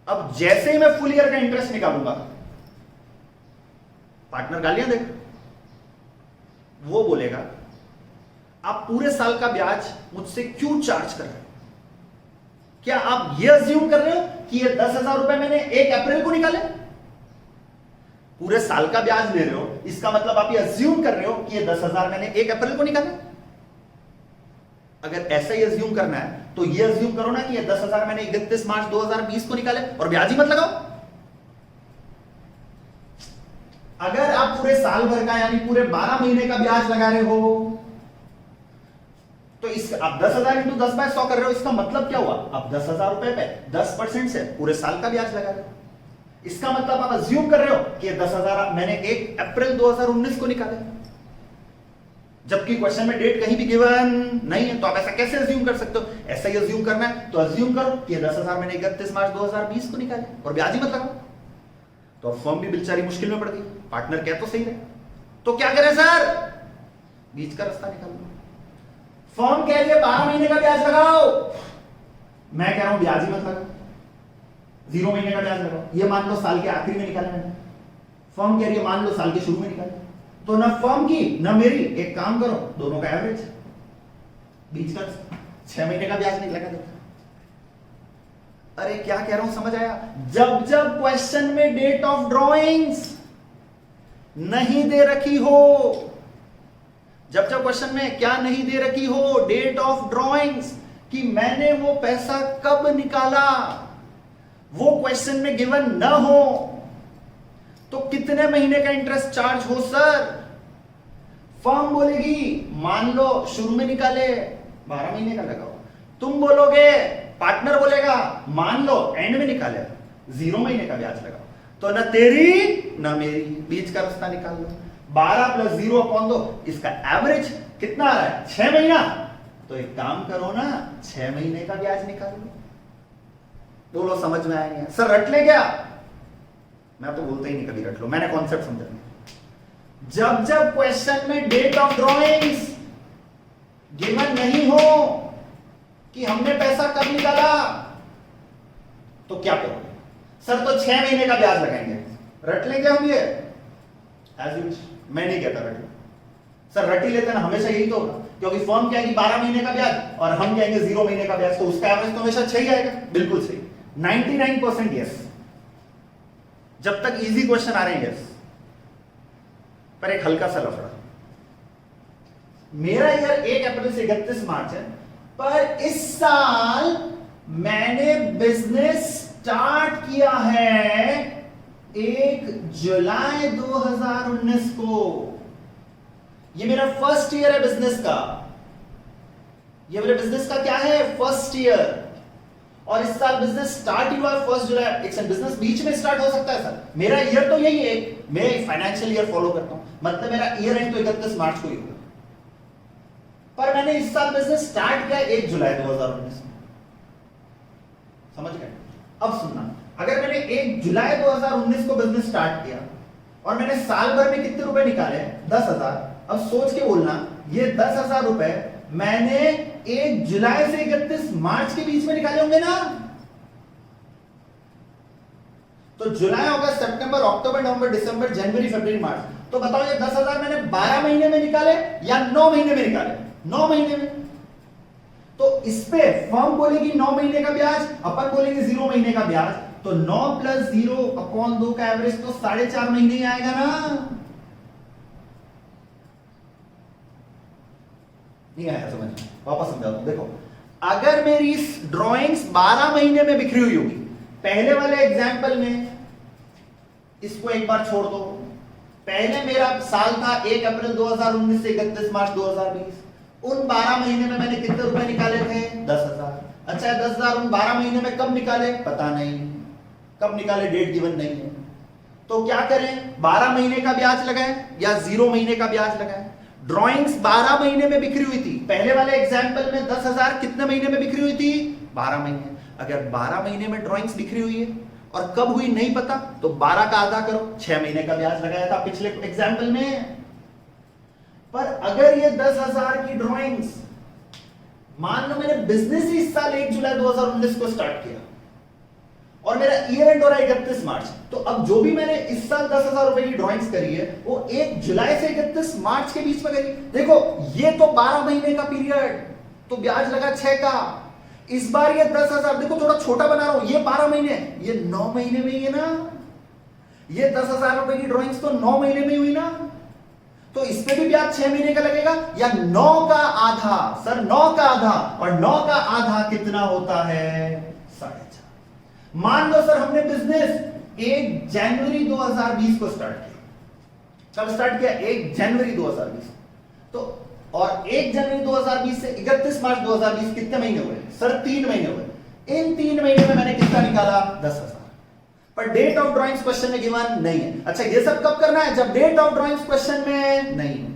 अब जैसे ही मैं फुल ईयर का इंटरेस्ट निकालूंगा, पार्टनर गालियां देगा, वो बोलेगा आप पूरे साल का ब्याज मुझसे क्यों चार्ज कर रहे हो? क्या आप ये अज्यूम कर रहे हो कि ये 10,000 रुपए मैंने 1 अप्रैल को निकाले? पूरे साल का ब्याज ले रहे हो, इसका मतलब आप ये अज्यूम कर रहे हो कि ये 10,000 मैंने 1 अप्रैल को निकाला। अगर ऐसा ही अज्यूम करना है तो ये अज्यूम करो ना कि ये 10,000 मैंने 31 मार्च 2020 को निकाले, और ब्याज ही मत लगाओ। अगर आप पूरे साल भर का यानी पूरे 12 महीने का ब्याज लगा रहे हो, तो इस आप 10,000 इंटू 10/100 कर रहे हो, इसका मतलब क्या हुआ? आप 10,000 रुपए पे 10% से पूरे साल का ब्याज लगा रहे हो। इसका मतलब आप अज्यूम कर रहे हो कि 10,000 मैंने 1 अप्रैल 2019 को निकाले, जबकि क्वेश्चन में डेट कहीं भी गिवन नहीं है। तो आप ऐसा कैसे अज्यूम कर सकते हो? ऐसा ही अज्यूम करना है तो अज्यूम करो कि 10,000 मैंने 31 मार्च 2020 को निकाले, और ब्याज ही मत लगाओ। तो फर्म भी बेचारी मुश्किल में पड़ गई। पार्टनर कह तो सही रहे, तो क्या करें सर? बीच का रास्ता निकाल लो। फर्म कह रही है 12 महीने का ब्याज लगाओ, मैं कह रहा हूं ब्याज ही मत लगाओ, 0 महीने का ब्याज लगाओ। ये मान लो साल के आखिरी में निकाला मैंने, फर्म कह रही है मान लो साल के शुरू में निकाला। तो ना फर्म की ना मेरी, एक काम करो दोनों का एवरेज, बीच का 6 महीने का ब्याज नहीं लगा देता। अरे क्या कह रहा हूं, समझ आया? जब जब क्वेश्चन में डेट ऑफ ड्रॉइंग्स नहीं दे रखी हो, जब जब क्वेश्चन में क्या नहीं दे रखी हो, डेट ऑफ ड्रॉइंग्स, कि मैंने वो पैसा कब निकाला, वो क्वेश्चन में गिवन न हो, तो कितने महीने का इंटरेस्ट चार्ज हो सर? फर्म बोलेगी मान लो शुरू में निकाले 12 महीने का लगाओ, तुम बोलोगे, पार्टनर बोलेगा मान लो एंड में निकाले 0 महीने का ब्याज लगाओ। तो ना तेरी ना मेरी, बीच का रास्ता निकाल लो। 12 प्लस 0 अपॉन 2, इसका एवरेज कितना आ रहा है? 6 महीना। तो एक काम करो ना, 6 महीने का ब्याज निकाल लो। बोलो समझ में आया नहीं? सर रट ले क्या? मैं तो बोलता ही नहीं कभी रट लो, मैंने कॉन्सेप्ट समझा नहीं। जब जब क्वेश्चन में डेट ऑफ ड्रॉइंग्स गिवन नहीं हो कि हमने पैसा कब निकाला, तो क्या करोगे? सर तो 6 महीने का ब्याज लगाएंगे। रट लेंगे हम ये? एज यूज मैं नहीं कहता रट लो। सर रट ही लेते ना, हमेशा यही तो होगा, क्योंकि फर्म कहेगी 12 महीने का ब्याज और हम कहेंगे 0 महीने का ब्याज, तो उसका एवरेज तो हमेशा 6 ही आएगा। बिल्कुल सही, 99% यस। जब तक इजी क्वेश्चन आ रहे हैं यस। पर एक हल्का सा लफड़ा, मेरा ईयर 1 अप्रैल से 31 मार्च है, पर इस साल मैंने बिजनेस स्टार्ट किया है 1 जुलाई 2019 को। ये मेरा फर्स्ट ईयर है बिजनेस का। ये मेरे बिजनेस का क्या है? First year. और इस साल बिजनेस स्टार्ट ही हुआ 1 जुलाई। एक बिजनेस बीच में स्टार्ट हो सकता है सर, मेरा ईयर तो यही है, मैं फाइनेंशियल ईयर फॉलो करता हूं, मतलब मेरा ईयर एंड तो 31 मार्च को ही होगा। पर मैंने इस साल बिजनेस स्टार्ट किया 1 जुलाई 2019 में। समझ गए? अब सुनना, अगर मैंने 1 जुलाई 2019 को बिजनेस स्टार्ट किया और मैंने साल भर में कितने रुपए निकाले? 10,000। अब सोच के बोलना, ये 10,000 रुपए मैंने 1 जुलाई से 31 मार्च के बीच में निकाले होंगे ना? तो जुलाई, अगस्त, सितंबर, अक्टूबर, नवंबर, दिसंबर, जनवरी, फरवरी, मार्च। तो बताओ ये 10,000 मैंने 12 महीने में निकाले या 9 महीने में निकाले? 9 महीने में। तो इस पे फर्म बोलेगी 9 महीने का ब्याज, अपन बोलेंगे 0 महीने का ब्याज, तो 9 प्लस 0 अपॉन 2 का एवरेज तो 4.5 महीने ही आएगा ना? नहीं आया समझ? वापस समझाता हूं, देखो, अगर मेरी ड्राइंग्स 12 महीने में बिखरी हुई होगी, पहले वाले एग्जाम्पल में इसको एक बार छोड़ दो, पहले मेरा साल था 1 अप्रैल 2019 से 31 मार्च 2020, उन 12 महीने में मैंने कितने रुपए निकाले थे? 10,000। अच्छा 10,000 उन 12 महीने में कब निकाले? पता नहीं कब निकाले, डेट गिवन नहीं है। तो क्या करें? 12 महीने का ब्याज लगाएं या 0 महीने का ब्याज लगाएं? ड्राइंग्स 12 महीने में बिखरी हुई थी, पहले वाले एग्जाम्पल में 10,000 कितने महीने में बिखरी हुई थी? 12 महीने। अगर 12 महीने में ड्राइंग्स बिखरी हुई है और कब हुई नहीं पता, तो 12 का आधा करो, 6 महीने का ब्याज लगाया था पिछले एग्जाम्पल में। पर अगर ये 10,000 की ड्राइंग्स, मान लो मैंने बिजनेस ही इस साल 1 जुलाई 2019 को स्टार्ट किया और मेरा ईयर एंड हो रहा है 31 मार्च, तो अब जो भी मैंने इस साल 10,000 रुपए की ड्राइंग्स करी है वो 1 जुलाई से 31 मार्च के बीच में करी। देखो ये तो 12 महीने का पीरियड, तो ब्याज लगा 6 का। इस बार ये 10,000, देखो थोड़ा छोटा बना रहा हूं, ये 12 महीने, ये 9 महीने में ही है ना? ये 10,000 रुपए की ड्राइंग्स तो 9 महीने में हुई ना? तो इस पे भी ब्याज 6 महीने का लगेगा या 9 का आधा? सर 9 का आधा, और 9 का आधा कितना होता है? 4.5। मान लो सर हमने बिजनेस 1 जनवरी 2020 को स्टार्ट किया। कब स्टार्ट किया? 1 जनवरी 2020। तो और 1 जनवरी 2020 से 31 मार्च 2020 कितने महीने हुए? सर 3 महीने हुए। इन 3 महीने में मैंने कितना निकाला? 10,000। पर डेट ऑफ ड्राइंग्स क्वेश्चन में गिवन नहीं है। अच्छा ये सब कब करना है? जब डेट ऑफ ड्राइंग्स क्वेश्चन में नहीं है।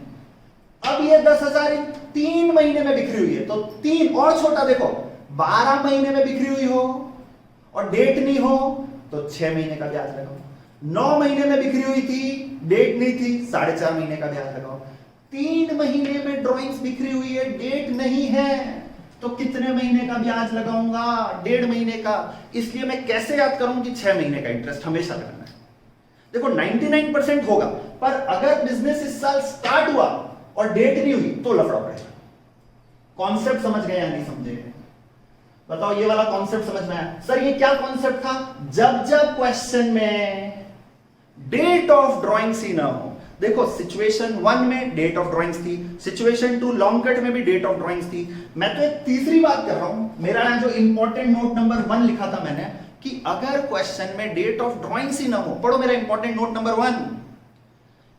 अब ये 10,000 3 महीने में बिखरी हुई है, तो 3 और छोटा, देखो 12 महीने में बिखरी हुई हो और डेट नहीं हो तो 6 महीने का ब्याज लगाओ। 9 महीने में बिखरी हुई थी, डेट नहीं थी, 4.5 महीने का ब्याज लगाओ। 3 महीने में ड्राइंग्स बिखरी हुई है, डेट नहीं है, तो कितने महीने का ब्याज लगाऊंगा? 1.5 महीने का। इसलिए मैं कैसे याद करूं कि 6 महीने का इंटरेस्ट हमेशा लगना है? देखो 99% होगा, पर अगर बिजनेस इस साल स्टार्ट हुआ और डेट नहीं हुई तो लफड़ा पड़ेगा। कॉन्सेप्ट समझ गए या नहीं समझे? बताओ ये वाला कॉन्सेप्ट समझ में आया? सर ये क्या कॉन्सेप्ट था? जब जब क्वेश्चन में डेट ऑफ ड्राइंग सी ना हो, देखो सिचुएशन 1 में डेट ऑफ ड्राइंग्स थी, सिचुएशन 2 लॉन्ग कट में भी डेट ऑफ ड्राइंग्स थी। मैं तो एक तीसरी बात कर रहा हूं, मेरा जो इंपॉर्टेंट नोट नंबर 1 लिखा था मैंने कि अगर क्वेश्चन में डेट ऑफ ड्राइंग्स ही ना हो, पढ़ो मेरा important note number 1,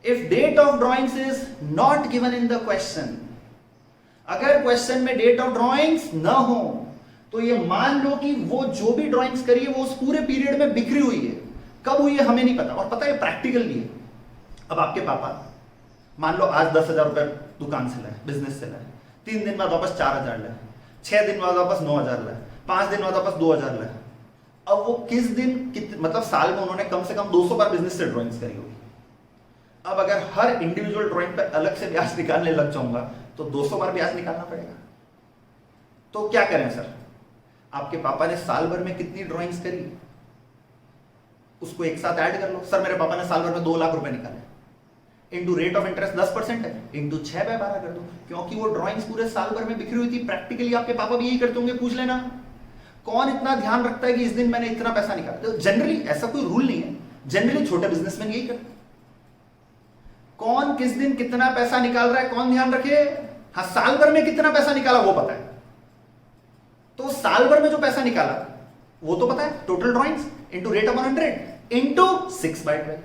if date of drawings is not given in the question, अगर क्वेश्चन में डेट ऑफ ड्राइंग्स ना हो तो ये मान लो कि वो जो भी ड्राइंग्स करी है वो उस पूरे पीरियड में बिखरी हुई है। कब हुई है हमें नहीं पता, और पता है प्रैक्टिकल नहीं है। अब आपके पापा मान लो आज 10,000 रुपए दुकान से लाए, बिजनेस से लाए, 3 दिन बाद वापस 4,000 लाए, 6 दिन बाद वापस 9,000 लाए, 5 दिन बाद वापस 2,000 लाए। अब वो किस दिन मतलब साल में उन्होंने कम से कम 200 बार बिजनेस से ड्राइंग्स करी होगी। अब अगर हर इंडिविजुअल ड्राइंग पर अलग से ब्याज निकालने लग जाऊंगा तो 200 बार ब्याज निकालना पड़ेगा। तो क्या करें सर? आपके पापा ने साल भर में कितनी ड्राइंग्स करी उसको एक साथ ऐड कर लो। सर मेरे पापा ने साल भर में 2 लाख रुपए निकाले, इंटू रेट ऑफ इंटरेस्ट 10% है, इंटू 6/12 कर दो, क्योंकि वो ड्राइंग्स पूरे साल भर में बिखरी हुई थी। प्रैक्टिकली आपके पापा भी यही करते होंगे, पूछ लेना कौन इतना ध्यान रखता है कि इस दिन मैंने इतना पैसा निकाला। तो जनरली ऐसा कोई रूल नहीं है, जनरली छोटे बिजनेसमैन यही करते। कौन किस दिन कितना पैसा निकाल रहा है कौन ध्यान रखे? हाँ, साल भर में कितना पैसा निकाला वो पता है, तो साल भर में जो पैसा निकाला वो तो पता है। Total drawings into rate of 100 into 6/12।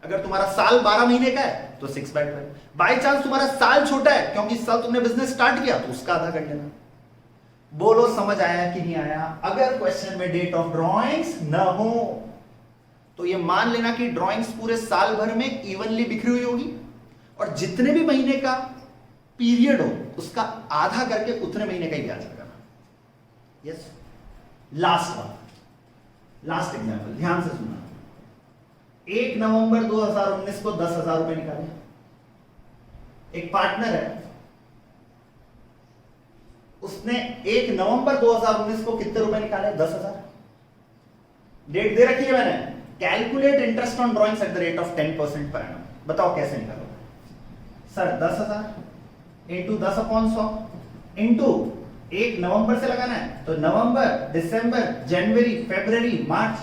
अगर तुम्हारा साल 12 महीने का है तो 6/12। बाई चांस तुम्हारा साल छोटा है क्योंकि इस साल तुमने बिजनेस स्टार्ट किया तो उसका आधा कर लेना। बोलो समझ आया कि नहीं आया? अगर क्वेश्चन में डेट ऑफ ड्राइंग्स न हो तो ये मान लेना कि ड्राइंग्स पूरे साल भर में इवनली बिखरी हुई होगी और जितने भी महीने का पीरियड हो उसका आधा करके उतने महीने का ही ब्याज लगाना। यस, लास्ट एग्जांपल ध्यान से सुनना। 1 नवंबर 2019 को 10,000 रुपए निकाले। एक पार्टनर है, उसने 1 नवंबर 2019 को कितने रुपए निकाले? 10,000। डेट दे रखी है मैंने, calculate interest on drawings at the rate of 10% per annum. बताओ कैसे निकालोगे? सर 10,000 इंटू 10/100 इंटू 1 नवंबर से लगाना है तो नवंबर, दिसंबर, जनवरी, फरवरी, मार्च,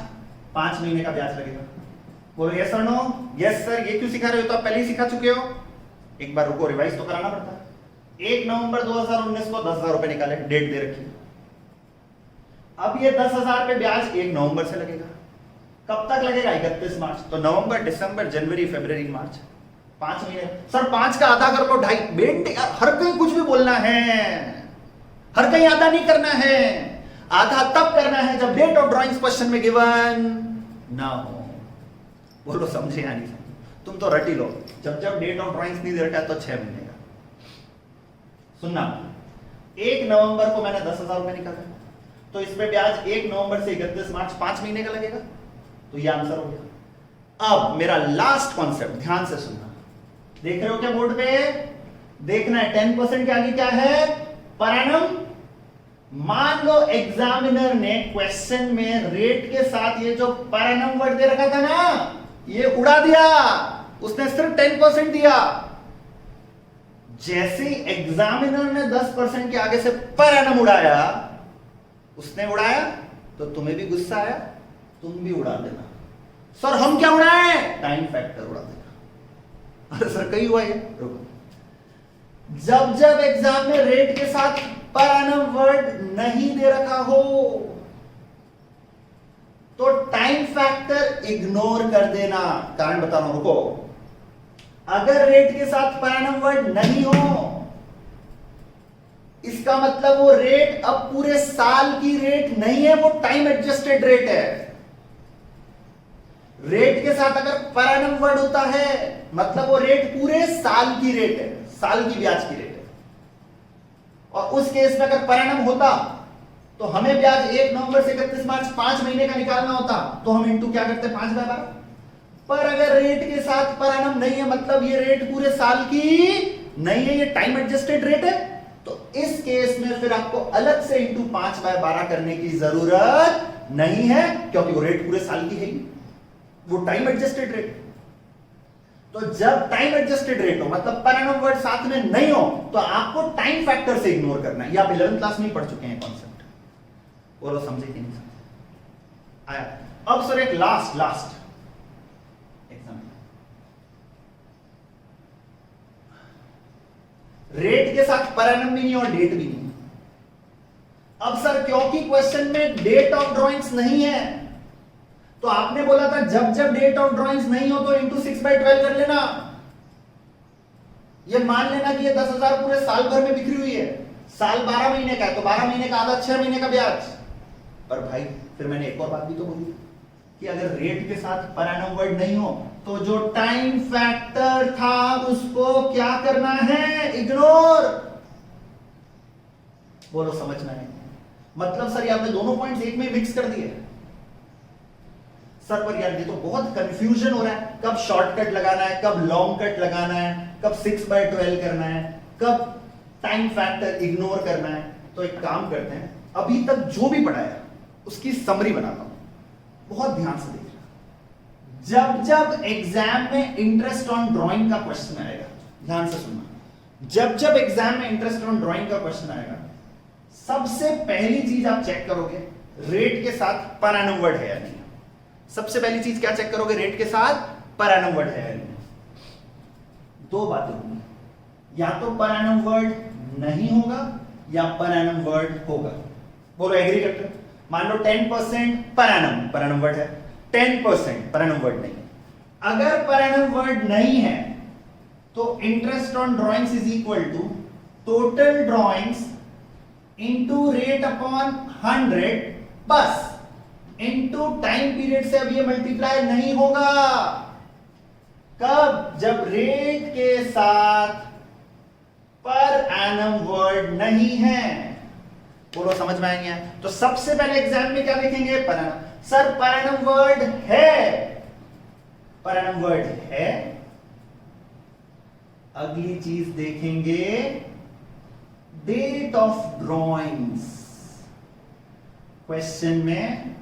5 महीने का ब्याज लगेगा। बोलो यस और नो? Yes sir. ये क्यों सिखा रहे हो? तो आप पहले ही सिखा चुके हो। एक बार रुको, रिवाइज तो कराना पड़ता है। 1 नवंबर 2019 को 10,000 रुपए निकाले, डेट दे रखी है। अब ये 10,000 पे ब्याज 1 नवंबर से लगेगा। कब तक लगेगा? 31 मार्च। तो नवंबर, दिसंबर, जनवरी, फरवरी, मार्च, 5 महीने। सर 5 का आधा कर लो 2.5। बेटे हर कहीं कुछ भी बोलना है, हर कहीं आधा नहीं करना है। आधा तब करना है जब डेट ऑफ ड्राइंग्स क्वेश्चन में गिवन ना हो। बोलो समझे या नहीं समझे? तुम तो रटी लो, जब जब डेट ऑफ ड्राइंग्स नहीं दे रखा है तो 6 महीने का। सुनना, 1 नवंबर को मैंने 10,000 रुपए निकाला तो इस पे ब्याज 1 नवंबर से 31 मार्च 5 महीने का लगेगा। तो ये आंसर हो गया। अब मेरा लास्ट कॉन्सेप्ट ध्यान से सुनना। देख रहे हो क्या बोर्ड पे? देखना है 10% के आगे क्या है? Per annum. मान लो एग्जामिनर ने क्वेश्चन में रेट के साथ ये जो पर एनम वर्ड दे रखा था ना, ये उड़ा दिया। उसने सिर्फ 10% दिया। जैसे एग्जामिनर ने 10% के आगे से पर एनम उड़ाया, उसने उड़ाया तो तुम्हें भी गुस्सा आया, तुम भी उड़ा देना। सर हम क्या उड़ाए? टाइम फैक्टर उड़ा देना। अरे सर कहीं हुआ ये? रुको। जब जब एग्जाम में रेट के साथ पर एनम वर्ड नहीं दे रखा हो तो टाइम फैक्टर इग्नोर कर देना। कारण बता रहा हूं, रुको। अगर रेट के साथ पर एनम वर्ड नहीं हो इसका मतलब वो रेट अब पूरे साल की रेट नहीं है, वो टाइम एडजस्टेड रेट है। रेट के साथ अगर पर एनम वर्ड होता है मतलब वो रेट पूरे साल की रेट है, साल की ब्याज की रेट है। और उस केस में अगर पर एनम होता तो हमें ब्याज 1 नवंबर से 31 मार्च 5 महीने का निकालना होता, तो हम इंटू क्या करते? 5/12। पर अगर रेट के साथ पर एनम नहीं है मतलब ये रेट पूरे साल की नहीं है, ये टाइम एडजस्टेड रेट है। तो इस केस में फिर आपको अलग से इंटू 5/12 करने की जरूरत नहीं है क्योंकि वो रेट पूरे साल की है ही, वो टाइम एडजस्टेड रेट। तो जब टाइम एडजस्टेड रेट हो मतलब पर एनम वर्ड साथ में नहीं हो तो आपको टाइम फैक्टर से इग्नोर करना है। ये आप 11th क्लास में ही पढ़ चुके हैं कॉन्सेप्ट। बोलो समझे कि नहीं समझे? आया। अब सर एक लास्ट एग्जाम्पल, रेट के साथ पर एनम भी नहीं और डेट भी नहीं। अब सर क्योंकि क्वेश्चन में डेट ऑफ ड्रॉइंग्स नहीं है, तो आपने बोला था जब जब डेट ऑफ ड्रॉइंग्स नहीं हो तो इंटू 6/12 कर लेना। ये मान लेना कि ये 10,000 पूरे साल भर में बिखरी हुई है, साल 12 महीने का है तो 12 महीने का आधा 6 महीने का ब्याज। पर भाई फिर मैंने एक और बात भी तो बोली कि अगर रेट के साथ पर एनम वर्ड नहीं हो तो जो टाइम फैक्टर था उसको क्या करना है, इग्नोर। बोलो समझना है? मतलब सर ये आपने दोनों पॉइंट्स एक में मिक्स कर दिए सर। पर यार ये तो बहुत कंफ्यूजन हो रहा है, कब शॉर्टकट लगाना है, कब लॉन्ग कट लगाना है, कब 6/12 करना है, कब टाइम फैक्टर इग्नोर करना है। तो एक काम करते हैं, अभी तक जो भी पढ़ाया उसकी समरी बनाता हूं, बहुत ध्यान से देखना। जब जब एग्जाम में इंटरेस्ट ऑन ड्राइंग का क्वेश्चन आएगा, ध्यान से सुनना, जब जब एग्जाम में इंटरेस्ट ऑन ड्राइंग का क्वेश्चन आएगा, सबसे पहली चीज आप चेक करोगे रेट के साथ पर एनम वर्ड है या नहीं। सबसे पहली चीज क्या चेक करोगे, रेट के साथ पर एनम वर्ड है या नहीं। दो बातें होंगी, या तो पर एनम वर्ड नहीं होगा या पर एनम वर्ड होगा। बोलो एग्री करते हो? मान लो 10% पर एनम वर्ड है, 10% पर एनम वर्ड नहीं है। अगर पर एनम वर्ड नहीं है तो interest on drawings is equal to total drawings into rate upon 100, बस इंटू टाइम पीरियड से अब ये मल्टीप्लाई नहीं होगा। कब? जब रेट के साथ पर एनम वर्ड नहीं है। बोलो समझ में आएंगे? तो सबसे पहले एग्जाम में क्या देखेंगे, per annum. Sir per annum word है, पर एनम वर्ड है, अगली चीज देखेंगे डेट ऑफ ड्रॉइंग्स। क्वेश्चन में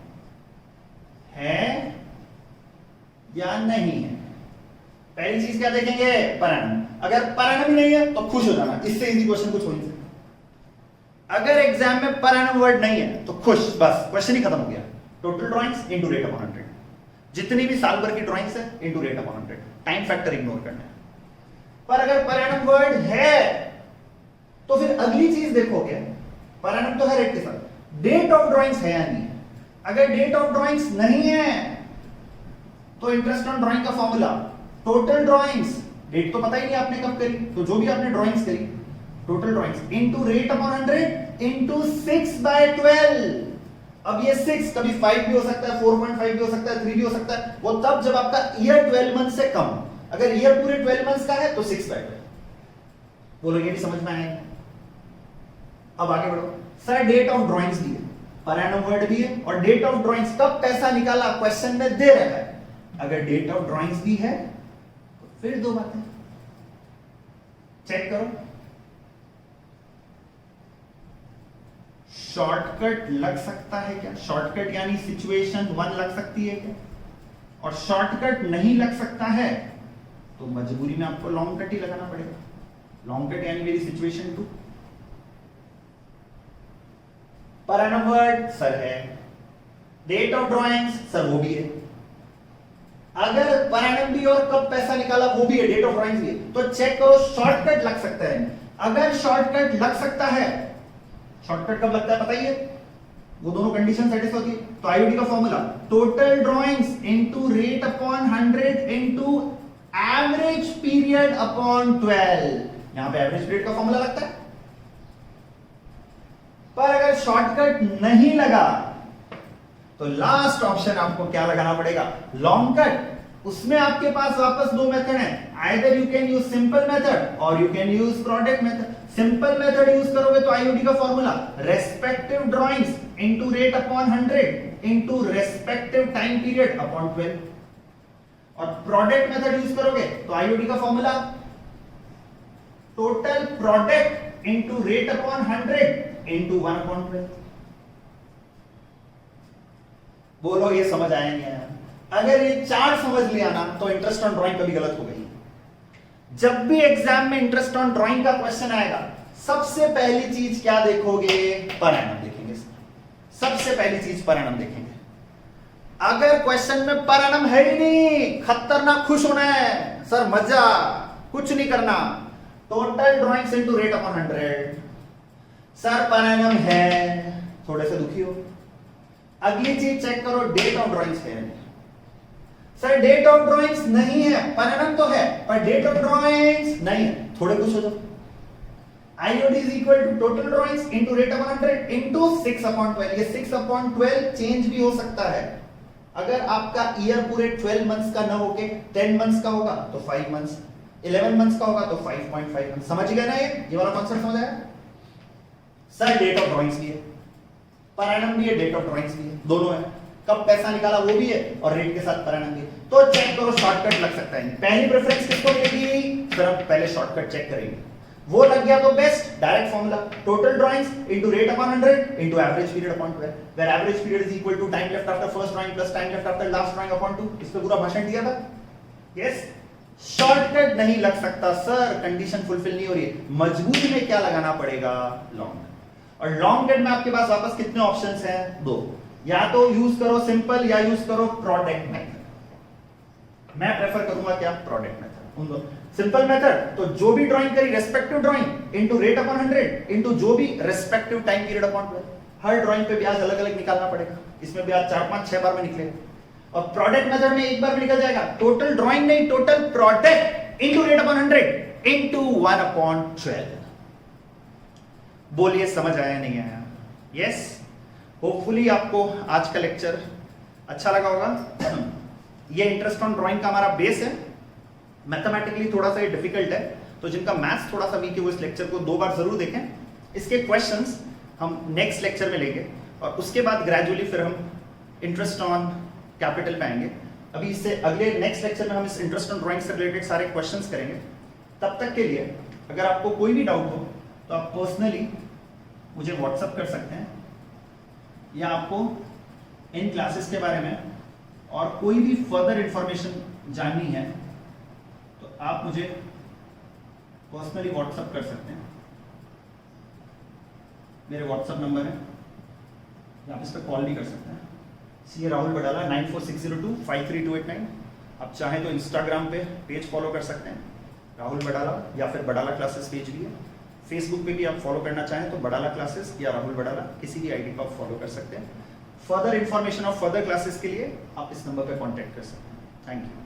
है या नहीं है। पहली चीज क्या देखेंगे, पर एनम। अगर पर एनम ही नहीं है तो खुश हो जाना, इससे इजी क्वेश्चन कुछ हो नहीं सकता। अगर एग्जाम में पर एनम वर्ड नहीं है तो खुश, बस क्वेश्चन ही खत्म हो गया। Total drawings into rate upon 100, जितनी भी साल भर की ड्रॉइंग्स है into rate upon 100, time factor ignore करना है। पर अगर पर एनम वर्ड है तो फिर अगली चीज देखोगे, पर एनम तो है रेट के साथ, डेट ऑफ ड्रॉइंग्स है या नहीं है। अगर डेट ऑफ ड्रॉइंग्स नहीं है तो इंटरेस्ट ऑन ड्रॉइंग का फॉर्मूला टोटल ड्रॉइंग्स, डेट तो पता ही नहीं आपने कब करी, तो जो भी आपने ड्रॉइंग्स करी total drawings into rate upon 100 into 6/12। अब ये 6 कभी 5 भी हो सकता है, 4.5 भी हो सकता है, 3 भी हो सकता है, वो तब जब आपका ईयर 12 मंथ से कम। अगर ईयर पूरे 12 मंथ्स का है तो 6/12। बोलो ये भी समझ में आएगा? अब आगे बढ़ो। सर डेट ऑफ ड्रॉइंग्स भी है, पर एनम वर्ड भी है, और डेट ऑफ ड्रॉइंग्स कब पैसा निकाला क्वेश्चन में दे रहा है। अगर डेट ऑफ ड्रॉइंग्स भी है तो फिर दो बातें चेक करो, शॉर्टकट लग सकता है क्या, शॉर्टकट यानी सिचुएशन 1 लग सकती है क्या, और शॉर्टकट नहीं लग सकता है तो मजबूरी में आपको लॉन्ग कट ही लगाना पड़ेगा। लॉन्ग कट यानी मेरी situation 2। Per annum word sir है, डेट ऑफ ड्रॉइंग्स सर वो भी है, अगर पर एनम भी और कब पैसा निकाला वो भी है, डेट ऑफ ड्रॉइंग्स भी है, तो चेक करो शॉर्टकट लग सकता है। अगर शॉर्टकट लग सकता है, शॉर्टकट कब लगता है बताइए, वो दोनों कंडीशन सेटिस्फाई होती है, तो आईओडी का formula total drawings into rate upon 100 into average period upon 12। यहां पे एवरेज पीरियड का फॉर्मूला लगता है। पर अगर शॉर्टकट नहीं लगा तो लास्ट ऑप्शन आपको क्या लगाना पड़ेगा, लॉन्ग कट। उसमें आपके पास वापस दो मेथड हैं, either you can use simple method और you can use product method. Simple method use करोगे तो आईओडी का formula respective drawings into rate upon 100 into respective time period upon 12, और प्रोडक्ट मेथड यूज करोगे तो आईओडी का formula total product into rate upon 100 into 1 upon 12। बोलो ये समझ आएंगे? अगर ये चार समझ लिया ना तो इंटरेस्ट ऑन ड्राइंग कभी गलत हो गई। जब भी एग्जाम में इंटरेस्ट ऑन ड्राइंग का क्वेश्चन आएगा सबसे पहली चीज क्या देखोगे, पर एनम देखेंगे। सबसे पहली चीज पर एनम देखेंगे। अगर क्वेश्चन में पर एनम है ही नहीं, खतरनाक खुश होना है सर, मजा, कुछ नहीं करना। Total drawings into rate upon 100। Sir per annum है, थोड़े से दुखी हो। अगली चीज चेक करो, डेट ऑफ ड्राइंग्स है। सर डेट ऑफ ड्राइंग्स नहीं है, पर एनम तो है, पर डेट ऑफ ड्राइंग्स नहीं है, थोड़े खुश हो जाओ। IOD is equal to total drawings into rate upon 100 into 6/12। ये 6/12 चेंज भी हो सकता है। अगर आपका ईयर पूरे 12 मंथ्स का ना होके 10 मंथ्स का होगा तो 5 मंथ्स, 11 मंथ्स का होगा तो 5.5 मंथ्स। समझ गए ना? ये वाला कॉन्सेप्ट समझ आया? सर डेट ऑफ ड्राइंग्स भी है, पर एनम भी है, डेट ऑफ ड्राइंग्स भी है, दोनों है। कब पैसा निकाला वो भी है, और रेट के साथ पर एनम भी है। तो चेक करो, शॉर्टकट लग सकता है। पहली प्रेफरेंस किसको मिलेगी? फिर हम पहले शॉर्टकट चेक करेंगे। वो लग गया तो best, direct formula, total drawings into rate upon 100 into average period upon 12, where average period is equal to time left after first drawing plus time left after last drawing upon 2। इस पे पूरा भाषण दिया था। यस, शॉर्टकट नहीं लग सकता sir, condition fulfil नहीं हो रही है। मजबूरी में क्या लगाना पड़ेगा? लॉन्ग। और लॉन्ग डेट में आपके पास वापस कितने ऑप्शंस हैं? 2। या तो यूज करो सिंपल या यूज करो प्रोडक्ट मेथड। मैं प्रेफर करूंगा क्या? Product method. उन दो सिंपल मेथड, तो जो भी ड्राइंग करी respective drawing into rate upon 100 into जो भी रेस्पेक्टिव टाइम पीरियड अपॉन 12। हर ड्राइंग पे ब्याज अलग अलग निकालना पड़ेगा। इसमें ब्याज 4, 5, 6 बार में निकलेगा। और प्रोडक्ट मेथड में एक बार में निकल जाएगा। टोटल ड्राइंग नहीं, total product into rate upon 100 into 1/12। बोलिए समझ आया नहीं आया? यस, होपफुली आपको आज का लेक्चर अच्छा लगा होगा। ये इंटरेस्ट ऑन ड्राइंग का हमारा बेस है। मैथमेटिकली थोड़ा सा ये डिफिकल्ट है, तो जिनका मैथ्स थोड़ा सा वीक है वो इस लेक्चर को 2 बार जरूर देखें। इसके क्वेश्चंस हम नेक्स्ट लेक्चर में लेंगे, और उसके बाद ग्रेजुअली फिर हम इंटरेस्ट ऑन कैपिटल पे आएंगे। अभी इससे अगले नेक्स्ट लेक्चर में हम इस इंटरेस्ट ऑन ड्राइंग से रिलेटेड सारे क्वेश्चंस करेंगे। तब तक के लिए अगर आपको कोई भी डाउट हो तो आप पर्सनली मुझे व्हाट्सएप कर सकते हैं, या आपको इन क्लासेस के बारे में और कोई भी फर्दर इंफॉर्मेशन जाननी है तो आप मुझे पर्सनली व्हाट्सएप कर सकते हैं। मेरे व्हाट्सएप नंबर है, या आप इस पर कॉल भी कर सकते हैं। सी राहुल बडाला 9460253289। आप चाहें तो इंस्टाग्राम पे पेज फॉलो कर सकते हैं राहुल बडाला, या फिर बडाला क्लासेस पेज भी है। फेसबुक पे भी आप फॉलो करना चाहें तो बडाला क्लासेस या राहुल बडाला, किसी भी आईडी पर आप फॉलो कर सकते हैं। Further information of further classes के लिए आप इस नंबर पे कांटेक्ट कर सकते हैं। Thank you.